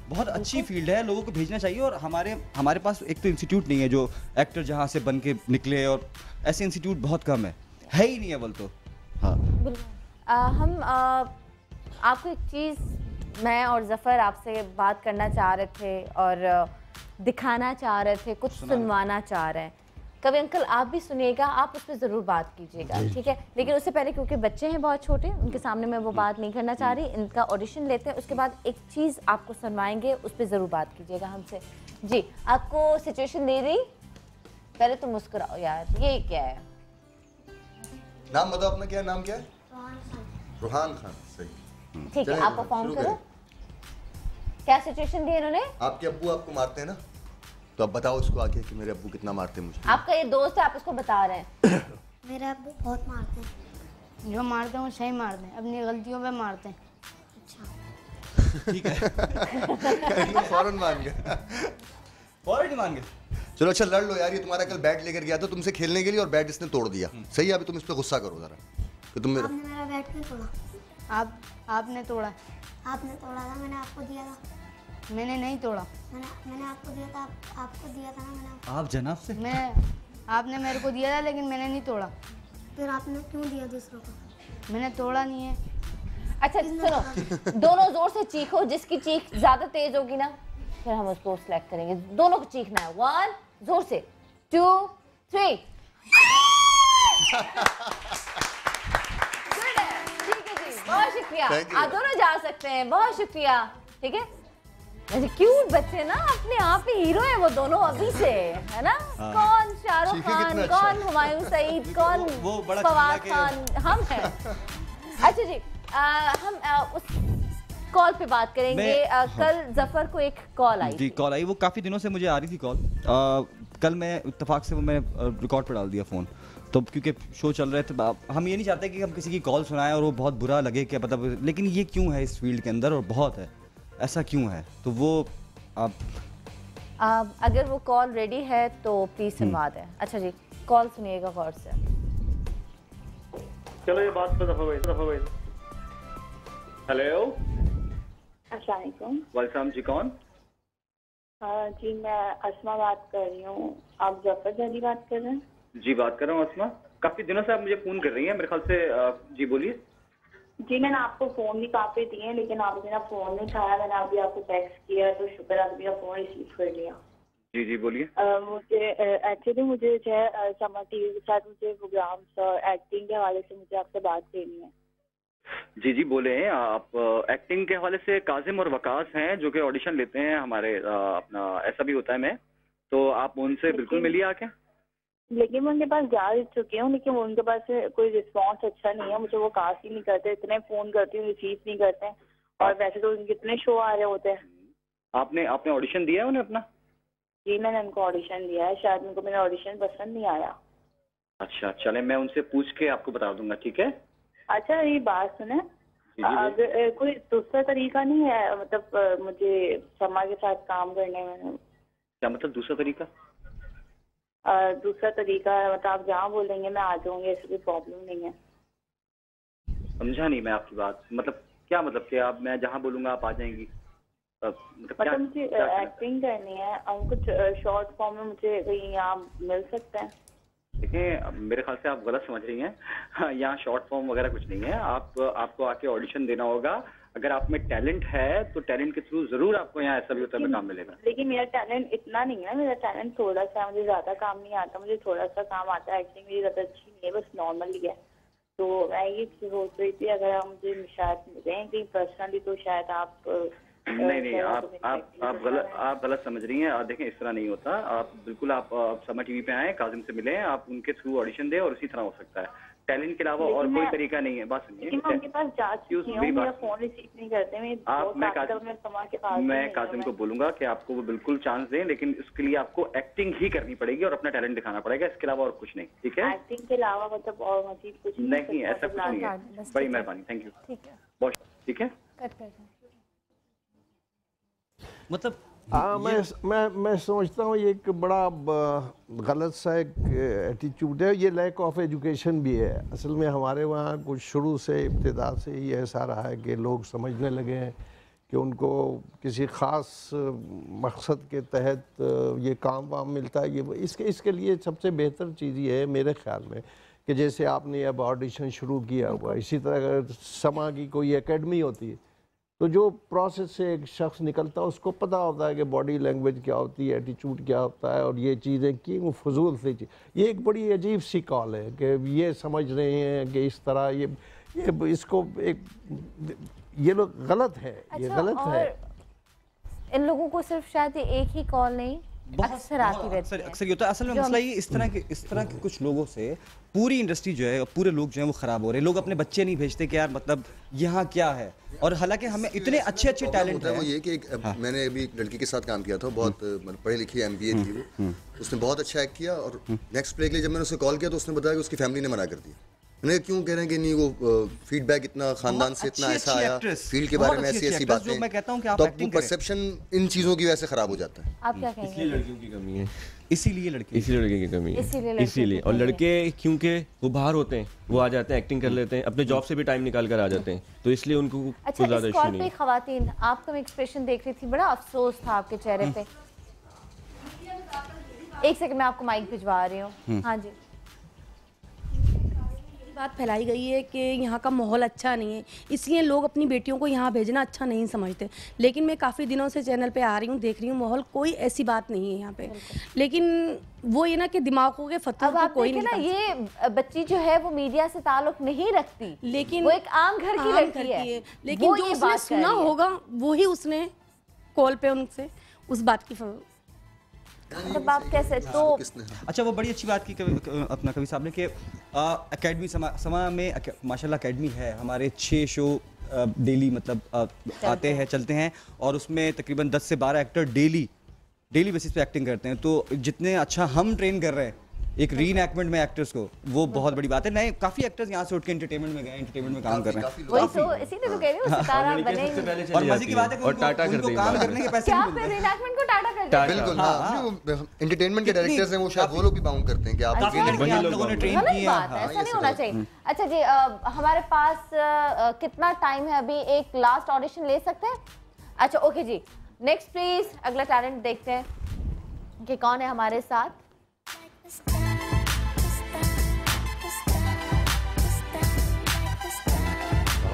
बहुत अच्छी फील्ड है, लोगों को भेजना चाहिए। और हमारे पास एक तो इंस्टीट्यूट नहीं है जो एक्टर जहाँ से बन के निकले, और ऐसे इंस्टीट्यूट बहुत कम है ही नहीं अव्वल तो। हाँ हम आपको एक चीज़, मैं और जफ़र आपसे बात करना चाह रहे थे और दिखाना चाह रहे थे, कुछ सुनवाना चाह रहे हैं। कभी अंकल आप भी सुनिएगा, आप उस पर ज़रूर बात कीजिएगा, ठीक है? लेकिन उससे पहले क्योंकि बच्चे हैं बहुत छोटे, उनके सामने मैं वो बात नहीं करना चाह रही। इनका ऑडिशन लेते हैं, उसके बाद एक चीज़ आपको सुनवाएंगे, उस पर ज़रूर बात कीजिएगा हमसे। जी आपको सिचुएशन दे दी, पहले तो मुस्कुराओ यार, ये क्या है? नाम बताओ अपना, क्या नाम क्या है? रुहान खान। सही, ठीक है, आप परफॉर्म करो। क्या सिचुएशन दी इन्होंने? आपके अब्बू आपको मारते हैं ना, तो अब बताओ उसको आके कि मेरे अब्बू कितना मारते हैं मुझे। आपका ये दोस्त है, आप उसको बता रहे हैं। मेरे अब्बू बहुत मारते हैं। जो मारते हैं वो सही मारते हैं, अपनी गलतियों पे मारते हैं। अच्छा ठीक है। फौरन मान गया, फौरन मान गए। चलो अच्छा लड़ लो यार, ये तुम्हारा कल बैट लेकर गया था तुमसे खेलने के लिए और बैट इसने तोड़ दिया। सही है, अभी तुम इस पे गुस्सा करो जरा कि तुम मेरा। आपने मेरा बैट क्यों तोड़ा? आपने तोड़ा। आपने तोड़ा था, मैंने आपको दिया था। मैंने नहीं तोड़ा। मैंने आपको दिया था, आपको दिया था ना मैंने। आप जनाब से? आपने मेरे को दिया था लेकिन मैंने नहीं तोड़ा। फिर आपने क्यों दिया दूसरों को? मैंने तोड़ा नहीं है। अच्छा सुनो, दोनों जोर से चीखो, जिसकी चीख ज्यादा तेज होगी ना फिर हम उसको सिलेक्ट करेंगे। दोनों को चीखना है। 1 जोर से, 2 3। बहुत शुक्रिया। आप दोनों जा सकते हैं, बहुत शुक्रिया। ठीक है, ऐसे क्यूट बच्चे ना, अपने आप में हीरो है वो दोनों अभी से, है ना? कौन शाहरुख खान, कौन हुमायूं सईद, कौन फवाद खान, हम हैं। अच्छा जी, हम उस कॉल पे बात करेंगे। कल जफर को एक कॉल आई जी, कॉल आई, वो काफ़ी दिनों से मुझे आ रही थी कॉल। कल मैं इत्तेफाक से वो मैंने रिकॉर्ड पर डाल दिया फ़ोन, तो क्योंकि शो चल रहे थे, हम ये नहीं चाहते कि हम किसी की कॉल सुनाएं और वो बहुत बुरा लगे क्या पता, लेकिन ये क्यों है इस फील्ड के अंदर और बहुत है, ऐसा क्यों है, तो वो आप अगर वो कॉल रेडी है तो प्लीज सुनवा दें। अच्छा जी, कॉल सुनिएगा गौर से। चलो ये बात तो दफा भाई। हेलो, अस्सलाम वालेकुम। वालेकुम जी, कौन? जी मैं अस्मा बात कर रही हूँ। आप जफर जल्दी बात कर रहे हैं? जी बात कर रहा हूँ अस्मा। काफी दिनों से आप मुझे फोन कर रही हैं मेरे ख्याल से। जी बोलिए। जी मैंने आपको फोन भी काफी दिए हैं लेकिन आपने ना फोन नहीं उठाया। मैंने अभी आपको टेक्स्ट किया तो शुक्र आप मेरा फोन रिसीव कर लिया। जी जी बोलिए। मुझे एक्चुअली मुझे जो है समर टीवी के साथ मुझे प्रोग्राम्स और एक्टिंग के हवाले से मुझे आपसे बात करनी है। जी जी बोले हैं आप। एक्टिंग के हवाले से काजिम और वकास हैं जो कि ऑडिशन लेते हैं हमारे अपना, ऐसा भी होता है। मैं तो आप उनसे बिल्कुल मिलिए आके। लेकिन मैं उनके पास जा चुकी हूँ लेकिन उनके पास कोई रिस्पांस अच्छा नहीं है। मुझे वो कास्ट ही नहीं करते, इतने फोन करती हूँ रिसीव नहीं करते और वैसे तो उनके इतने शो आ रहे होते हैं। आपने ऑडिशन दिया है उन्हें अपना? जी मैंने उनको ऑडिशन दिया है, शायद उनको मेरा ऑडिशन पसंद नहीं आया। अच्छा चले, मैं उनसे पूछ के आपको बता दूंगा, ठीक है? अच्छा ये बात सुने, अगर कोई दूसरा तरीका नहीं है मतलब मुझे समा के साथ काम करने में? क्या मतलब दूसरा तरीका? दूसरा तरीका मतलब आप जहाँ बोलेंगे मैं आ जाऊंगी, ऐसी कोई प्रॉब्लम नहीं है। समझा नहीं मैं आपकी बात। मतलब क्या मतलब कि आप, मैं जहाँ बोलूँगा आप आ जाएंगी? मतलब मुझे एक्टिंग करनी है और कुछ शॉर्ट फॉर्म में मुझे कहीं यहाँ मिल सकता है? देखिए मेरे ख्याल से आप गलत समझ रही हैं। यहाँ शॉर्ट फॉर्म वगैरह कुछ नहीं है। आपको आके ऑडिशन देना होगा। अगर आप में टैलेंट है तो टैलेंट के थ्रू जरूर आपको यहाँ ऐसा भी होता है काम मिलेगा। लेकिन मेरा टैलेंट इतना नहीं है, मेरा टैलेंट थोड़ा सा, मुझे ज्यादा काम नहीं आता, मुझे थोड़ा सा काम आता है। एक्टिंग मेरी ज्यादा अच्छी नहीं है, बस नॉर्मल ही है। तो मैं ये सोच रही थी अगर आप मुझे शायद मिले कहीं पर्सनली तो शायद आप नहीं आप गलत समझ रही हैं। देखें इस तरह नहीं होता। आप बिल्कुल आप समा टीवी पे आए, काजिम से मिले, आप उनके थ्रू ऑडिशन दें और उसी तरह हो सकता है। टैलेंट के अलावा और कोई तरीका नहीं है। बात सुनिए, मैं उनके पास जा चुकी हूं, मेरा फोन रिसीव नहीं करते। मैं काजिम को बोलूंगा कि आपको वो बिल्कुल चांस दें, लेकिन इसके लिए आपको एक्टिंग ही करनी पड़ेगी और अपना टैलेंट दिखाना पड़ेगा। इसके अलावा और कुछ नहीं, ठीक है? एक्टिंग के अलावा मतलब और मजीद कुछ नहीं, ऐसा कुछ नहीं है। बड़ी मेहरबानी, थैंक यू, बहुत ठीक है। मतलब मैं समझता हूँ ये एक बड़ा गलत सा एक एटीट्यूड है। ये लैक ऑफ एजुकेशन भी है। असल में हमारे वहाँ कुछ शुरू से इब्तिदा से ही ऐसा रहा है कि लोग समझने लगे हैं कि उनको किसी ख़ास मकसद के तहत ये काम वाम मिलता है। ये इसके लिए सबसे बेहतर चीज़ ये है मेरे ख्याल में कि जैसे आपने अब ऑडिशन शुरू किया हुआ, इसी तरह अगर समा की कोई एकेडमी होती है तो जो प्रोसेस से एक शख्स निकलता है उसको पता होता है कि बॉडी लैंग्वेज क्या होती है, एटीट्यूड क्या होता है और ये चीज़ें क्यों फजूल सी चीज़। ये एक बड़ी अजीब सी कॉल है कि ये समझ रहे हैं कि इस तरह ये इसको एक ये लोग गलत है। ये गलत है। इन लोगों को सिर्फ शायद एक ही कॉल नहीं अक्सर आती रहती है। अक्सर ये होता है। असल में मसला ये इस तरह के कुछ लोगों से पूरी इंडस्ट्री जो है, पूरे लोग जो हैं वो ख़राब हो रहे हैं। लोग अपने बच्चे नहीं भेजते कि यार मतलब यहाँ क्या है, और हालांकि हमें इतने अच्छे टैलेंट है। वो ये कि मैंने अभी एक लड़की के साथ काम किया था, बहुत पढ़ी लिखी MBA थी वो। उसने बहुत अच्छा एक्ट किया और नेक्स्ट प्ले के लिए जब मैंने उसे कॉल किया तो उसने बताया कि उसकी फैमिली ने मना कर दिया। मैंने क्यों कह रहे हैं कि नहीं, वो फीडबैक इतना खानदान से इतना ऐसा आया, फील्ड के बारे में ऐसी बातें, मैं कहता हूं कि आप तो वो परसेप्शन इन चीज़ों की वजह से ख़राब हो जाता है। आप क्या कहेंगे? इसलिए लड़कियों की कमी है, इसीलिए लड़की की कमी है, इसीलिए। और लड़के क्योंकि वो बाहर होते हैं, वो आ जाते हैं, एक्टिंग कर लेते हैं, अपने जॉब से भी टाइम निकाल कर आ जाते हैं, तो इसलिए उनको कुछ ज़्यादा इशू नहीं है। ख़वातीन, आपका मैं एक्सप्रेशन देख रही थी, बड़ा अफसोस था आपके चेहरे पे। एक सेकंड, मैं आपको माइक भिजवा रही हूँ। हाँ जी बात फैलाई गई है कि यहाँ का माहौल अच्छा नहीं है, इसलिए लोग अपनी बेटियों को यहाँ भेजना अच्छा नहीं समझते। लेकिन मैं काफ़ी दिनों से चैनल पे आ रही हूँ, देख रही हूँ माहौल, कोई ऐसी बात नहीं है यहाँ पे। लेकिन वो ये ना कि दिमागों के फतूर को कोई नहीं ना, ये बच्ची जो है वो मीडिया से ताल्लुक नहीं रखती, लेकिन वो एक आम घर की लड़की है। लेकिन जो उसने सुना होगा वो ही उसने कॉल पे उनसे उस बात की मतलब आप कैसे तो अच्छा, वो बड़ी अच्छी बात की अपना कवि साहब ने कि एकेडमी समा में माशाल्लाह एकेडमी है, हमारे 6 शो डेली मतलब आते हैं, चलते हैं, और उसमें तकरीबन 10 से 12 एक्टर डेली बेसिस पे एक्टिंग करते हैं। तो जितने अच्छा हम ट्रेन कर रहे हैं एक रीइनैक्टमेंट में एक्टर्स को, वो बहुत बड़ी बात है। नए काफी एक्टर्स यहाँ से उठ के एंटरटेनमेंट में गए, एंटरटेनमेंट में काम कर रहे हैं। वही तो इसीलिए तो कह रही हूँ सितारा बनेंगे। और मजे की बात है कि उनको काम करने के पैसे क्या फिर रीइनैक्टमेंट को टाटा कर दिया? बिल्कुल हाँ, एंटरटेनमेंट के डायरेक्टर्स हैं वो शायद वो लोग भी बाउंड करते हैं कि आप लोगों ने ट्रेन किया। ऐसा नहीं होना चाहिए। अच्छा जी, हमारे पास कितना टाइम है अभी? एक लास्ट ऑडिशन ले सकते हैं? अच्छा ओके जी, नेक्स्ट प्लीज अगला टैलेंट देखते हैं कि कौन है हमारे साथ।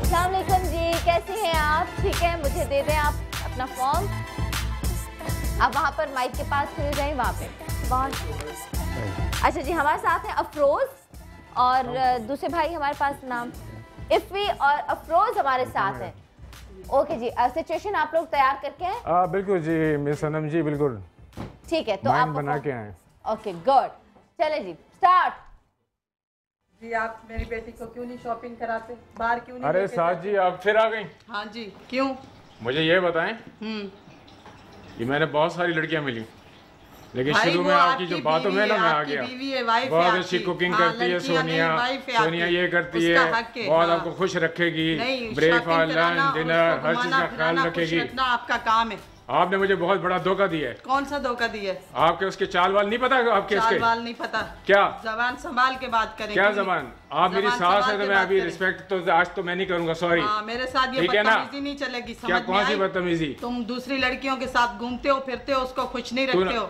अस्सलाम वालेकुम जी, कैसी हैं आप? ठीक है, मुझे दे दें आप अपना फॉर्म। आप वहाँ पर माइक के पास खड़े जाएं, वहाँ पे बहुत अच्छा जी। हमारे साथ हैं अफरोज और दूसरे भाई हमारे पास नाम इफ़ी और अफरोज हमारे साथ हैं। ओके जी, सिचुएशन आप लोग तैयार करके हैं? बिल्कुल जी मिस सनम जी, बिल्कुल ठीक है। तो आप बना के आए। ओके गुड, चले जी स्टार्ट। जी आप मेरी बेटी को क्यों नहीं शॉपिंग कराते, बाहर क्यों नहीं? अरे साथ जी आप फिर आ गई? हाँ जी, क्यों? मुझे ये बताएं कि मैंने बहुत सारी लड़कियां मिली, लेकिन शुरू में आपकी जो बातों में ना मैं आ गया। बहुत अच्छी कुकिंग करती है सोनिया ये करती है, बहुत आपको खुश रखेगी, ब्रेकफास्ट लंच डिनर हर चीज का ख्याल रखेगी। आपका काम है। आपने मुझे बहुत बड़ा धोखा दिया है। कौन सा धोखा दिया है? आपके उसके चाल वाल नहीं पता? आपके चाल वाल नहीं पता? क्या जबान संभाल के बात करें? क्या जबान? आप मेरी सास है तो मैं अभी रिस्पेक्ट तो आज तो मैं नहीं करूंगा, सॉरी। मेरे साथ ये बदतमीजी नहीं चलेगी। क्या कौन सी बदतमीजी? तुम दूसरी लड़कियों के साथ घूमते हो फिरते हो, उसको खुश नहीं रखते हो।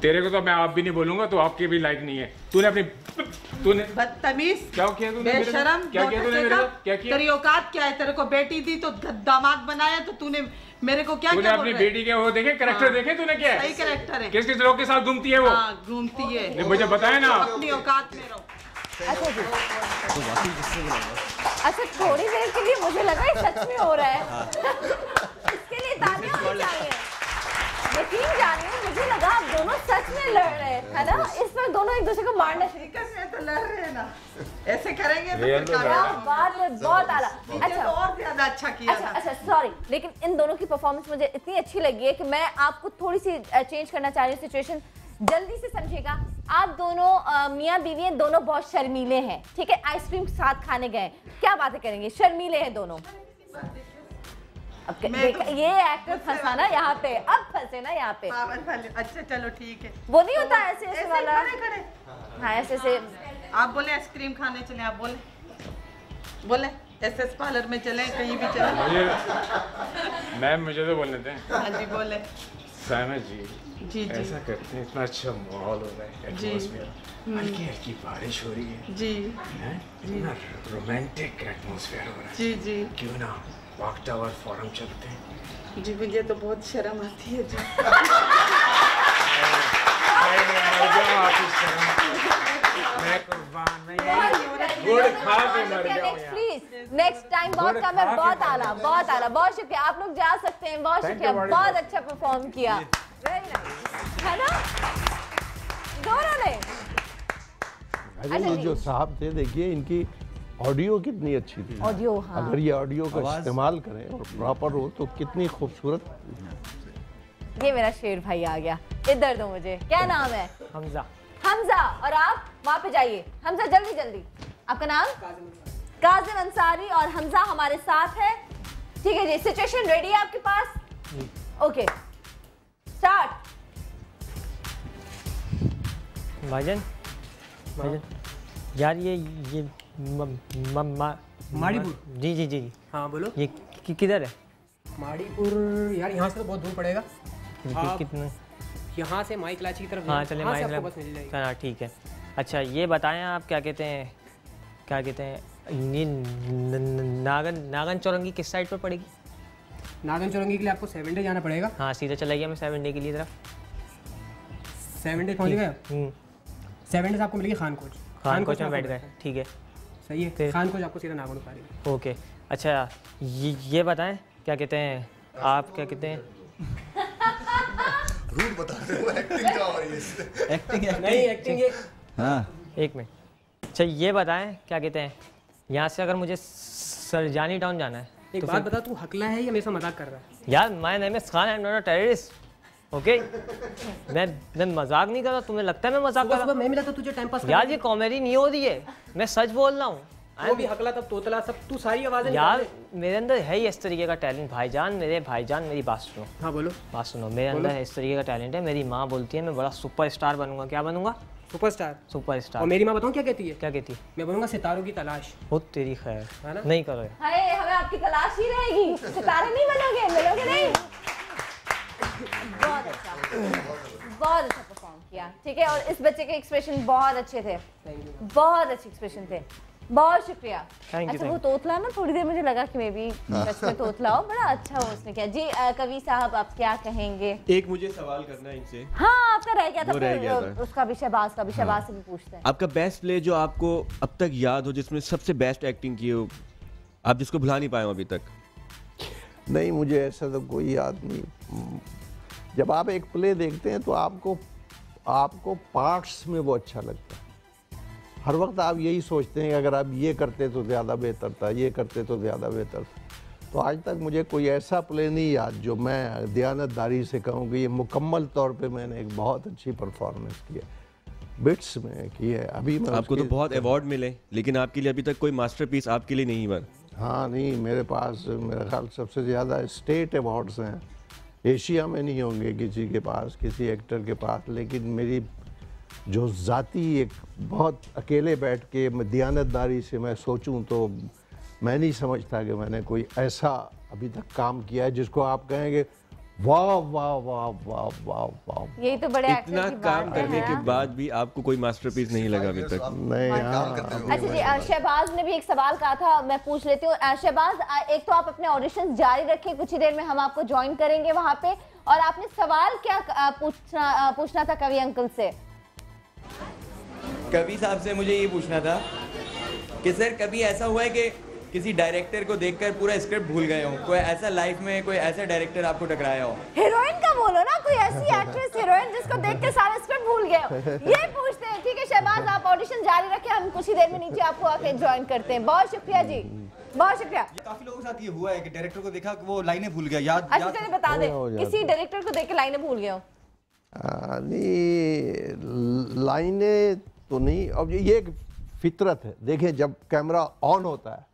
तेरे को तो मैं आप भी नहीं बोलूंगा, तो आपके भी लायक नहीं है। तूने बदतमीज क्या किया? तूने बेशरम क्या किया? तूने मेरे क्या किया? तेरी औकात क्या है? तेरे को बेटी दी तो दामाद बनाया, तो तूने मेरे को क्या तूने अपनी बेटी के वो देखे कैरेक्टर देखे? तूने क्या है? सही कैरेक्टर है। किस किस लोग के साथ घूमती है वो? घूमती है। मुझे बताया ना, अपनी औकात में रहो। अच्छा जी, अच्छा थोड़ी देर के लिए मुझे लगा ये सच में हो रहा है। इसके लिए तालियां होनी चाहिए। यकीन जानिए, मुझे लगा आप दोनों सच में लड़ रहे हैं ना, इस पर दोनों एक दूसरे को मारना शुरू तो लड़ रहे हैं ना, ऐसे करेंगे तो क्या बात है, बहुत आला। अच्छा और ज्यादा अच्छा किया। अच्छा सॉरी, लेकिन इन दोनों की परफॉर्मेंस मुझे इतनी अच्छी लगी है कि मैं आपको थोड़ी सी चेंज करना चाह रही हूँ सिचुएशन। जल्दी से समझिएगा, आप दोनों मियाँ बीवी हैं, दोनों बहुत शर्मीले हैं, ठीक है? आइसक्रीम साथ खाने गए, क्या बातें करेंगे? शर्मीले हैं दोनों। अब ये एक्टर फंसा ना यहाँ पे, अब फंसे ना यहाँ पे। अच्छा चलो ठीक है। वो नहीं होता ऐसे ऐसे वाला। हाँ ऐसे ऐसे। आप बोले आइसक्रीम खाने चले, आप बोले एसएस पार्लर में चले, कहीं भी चले। मैम मुझे तो बोलने दें। हाँ जी बोले। साइमा जी जी ऐसा करते हैं, इतना अच्छा माहौल हो रहा है, एटमॉस्फेयर, हल्की हल्की बारिश हो रही है जी, इतना रोमांटिक एटमॉस्फेयर हो रहा है जी जी। क्यों ना वॉक टावर फोरम चलते हैं? जी मुझे तो बहुत शर्म आती है जी। मैं कुर्बान, मैं गुड़ खा के मर गया। प्लीज नेक्स्ट टाइम बहुत कम है, बहुत आला, बहुत आला, बहुत शुक्रिया। आप लोग जा सकते हैं, बहुत शुक्रिया, बहुत अच्छा परफॉर्म किया, वेरी नाइस, है ना दोनों ने। अरे ये जो साहब थे, देखिए इनकी ऑडियो कितनी अच्छी थी। ऑडियो, हाँ। अगर ये ऑडियो का इस्तेमाल करें और प्रॉपर हो तो कितनी खूबसूरत। ये मेरा शेर भाई आ गया, इधर दो मुझे। क्या नाम है? हमजा। हमजा, और आप वहाँ पे जाइए। हमजा जल्दी जल्दी, आपका नाम? काजिम अंसारी। और हमजा हमारे साथ है, ठीक है जी। सिचुएशन रेडी है आपके पास? Okay start. भाईजान यार ये माड़ीपुर। जी जी जी हाँ बोलो। ये किधर है? माड़ीपुर यार यहाँ से तो बहुत दूर पड़ेगा। कितना? यहाँ से माई कलाची की तरफ। हाँ चले माई बस मिल जाएगी। हाँ ठीक है। अच्छा ये बताएं आप क्या कहते हैं, क्या कहते हैं नागन चौरंगी किस साइड पर पड़ेगी? नागन चौरंगी के लिए आपको 7 डे जाना पड़ेगा। हाँ सीधा चला गया मैं 7 डे के लिए तरफ। 7 डे पहुँच गए? 7 डे आपको मिलेगी खान कोच में बैठ गए। ठीक है सही है। खान कोच आपको सीधा नागन उतारेगी। ओके अच्छा ये बताएं क्या कहते हैं आप क्या कहते हैं रूट बता रहे हो, एक्टिंग क्या हो रही है इससे? एक्टिंग नहीं एक्टिंग ये हाँ एक मिनट। अच्छा ये बताएं क्या कहते हैं यहाँ से अगर मुझे सरजानी टाउन जाना है एक बात बता, तू हकला है या मेरे साथ मजाक कर रहा है? यार my name is Khan, I am not a terrorist. Okay मैं मजाक नहीं कर रहा, तुम्हें लगता है मैं मजाक कर रहा हूं? मैं मिला तो तुझे टाइम पास यार, ये कॉमेडी नहीं हो रही है, मैं सच बोल रहा हूँ। वो भी हकला तब तोतला सब, तू सारी आवाजें यार मेरे अंदर है ही इस तरीके का टैलेंट। भाईजान मेरे भाईजान मेरी बात सुनो। हाँ बोलो। बात सुनो, मेरे अंदर है इस तरीके का टैलेंट है। मेरी माँ बोलती है मैं बड़ा सुपरस्टार बनूंगा। क्या बनूंगा? सुपरस्टार। और मेरी माँ बताऊँ क्या कहती है? क्या कहती है? मैं बोलूँगा सितारों की तलाश। हो तेरी खैर है ना? नहीं करो अरे हमें आपकी तलाश ही रहेगी, सितारे नहीं बनोगे, मिलोगे नहीं। बहुत अच्छा परफॉर्म किया। ठीक है, और इस बच्चे के एक्सप्रेशन बहुत अच्छे थे, बहुत अच्छे एक्सप्रेशन थे। बहुत शुक्रिया। अच्छा वो तोतला ना, थोड़ी देर मुझे लगा कि मैं भी सच में तोतला हो। बड़ा अच्छा हो उसने किया। जी कवि साहब आप क्या कहेंगे? एक मुझे सवाल करना है इनसे। हाँ आपका रह गया था, उसका भी शहबाज का भी, शहबाज से भी पूछते हैं। आपका बेस्ट प्ले जो आपको अब तक याद हो, जिसमें सबसे बेस्ट एक्टिंग की हो, आप जिसको भुला नहीं पाए हो अभी तक? नहीं मुझे ऐसा तो कोई याद नहीं। जब आप एक प्ले देखते हैं तो आपको पार्ट्स में वो अच्छा लगता है। हर वक्त आप यही सोचते हैं कि अगर आप ये करते तो ज़्यादा बेहतर था, ये करते तो ज़्यादा बेहतर था। तो आज तक मुझे कोई ऐसा प्ले नहीं याद जो मैं दयानतदारी से कहूँ कि ये मुकम्मल तौर पे मैंने एक बहुत अच्छी परफॉर्मेंस की है, बिट्स में की है। अभी मैं आपको तो बहुत अवार्ड मिले, लेकिन आपके लिए अभी तक कोई मास्टरपीस आपके लिए नहीं बना। हाँ नहीं, मेरे पास मेरे ख्याल सबसे ज़्यादा स्टेट अवार्ड्स हैं। एशिया में नहीं होंगे किसी के पास, किसी एक्टर के पास, लेकिन मेरी जो ज़ाती एक बहुत अकेले बैठ के दयानतदारी से मैं सोचूं तो मैं नहीं समझता कि मैंने कोई ऐसा अभी तक काम किया है जिसको आप कहेंगे वाह वाह वाह वाह वाह वाह। यही तो बड़े इतना काम करने के बाद भी आपको कोई मास्टरपीस नहीं लगा अभी तक? नहीं। अच्छा जी शहबाज ने भी एक सवाल कहा था, मैं पूछ लेती हूँ। शहबाज एक तो आप अपने ऑडिशंस जारी रखें, कुछ ही देर में हम आपको ज्वाइन करेंगे वहाँ पे। और आपने सवाल क्या पूछना था कवि अंकल से? कवि साहब से मुझे ये पूछना था कि सर कभी ऐसा हुआ है कि किसी डायरेक्टर को देखकर पूरा स्क्रिप्ट भूल गए हो? कोई ऐसा लाइफ में कोई ऐसा डायरेक्टर आपको टकराया हो? हीरोइन का बोलो ना, कोई ऐसी एक्ट्रेस हीरोइन जिसको देख के सारा स्क्रिप्ट भूल गए हो, ये पूछते हैं। ठीक है शहबाज आप ऑडिशन जारी रखें, हम कुछ ही देर में नीचे आपको आके ज्वाइन करते हैं। बहुत शुक्रिया जी, बहुत शुक्रिया। काफी लोगों के साथ ये हुआ है कि डायरेक्टर को देखा वो लाइनें भूल गया। याद अच्छा चलिए बता दें, किसी डायरेक्टर को देख के लाइनें भूल गए हो? नहीं लाइनें तो नहीं। अब ये एक फितरत है। देखिए जब कैमरा ऑन होता है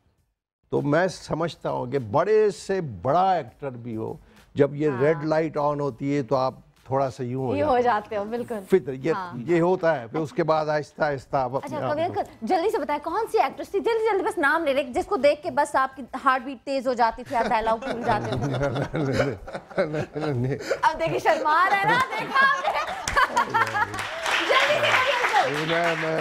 तो मैं समझता हूँ कि बड़े से बड़ा एक्टर भी हो, जब ये रेड लाइट ऑन होती है तो आप थोड़ा सा यूं हो जाते हो। बिल्कुल फितर ये होता है। फिर उसके बाद आहिस्ता आहिस्ता आप अच्छा कवि अंकल जल्दी से बताएं कौन सी एक्ट्रेस थी? जल्दी जल्दी बस नाम ले रहे, जिसको देख के बस आपकी हार्ट बीट तेज हो जाती थी, आप डायलॉग भूल जाते थे। अब देखिए शर्मा रहा है ना, देखा जल्दी से कवि अंकल। मैं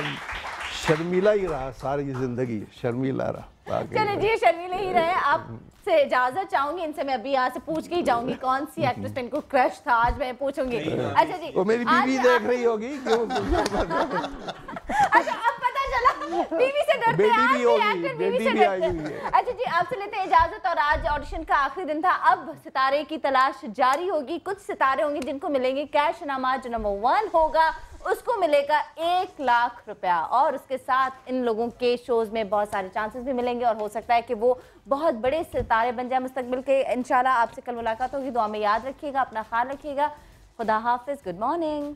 शर्मीला ही रहा सारी जिंदगी, शर्मीला रहा। चलिए जी शर्मीले ही रहे। आपसे इजाजत चाहूंगी, इनसे मैं अभी यहाँ से पूछ के ही जाऊंगी कौन सी एक्ट्रेस पे इनको क्रश था, आज मैं पूछूंगी। अच्छा जी वो मेरी बीवी देख रही होगी क्यों? अच्छा अब पता चला बीवी से डरते हैं, बीवी से डरते हैं। अच्छा जी आपसे लेते हैं इजाजत। और आज ऑडिशन का आखिरी दिन था, अब सितारे की तलाश जारी होगी। कुछ सितारे होंगे जिनको मिलेंगे कैश इनाम, जो नंबर 1 होगा उसको मिलेगा 1 लाख रुपया। और उसके साथ इन लोगों के शोज में बहुत सारे चांसेस भी मिलेंगे और हो सकता है कि वो बहुत बड़े सितारे बन जाए मुस्तकबिल के। इंशाल्लाह आपसे कल मुलाकात होगी। दुआ में याद रखिएगा, अपना ख्याल रखिएगा। खुदा हाफिज, गुड मॉर्निंग।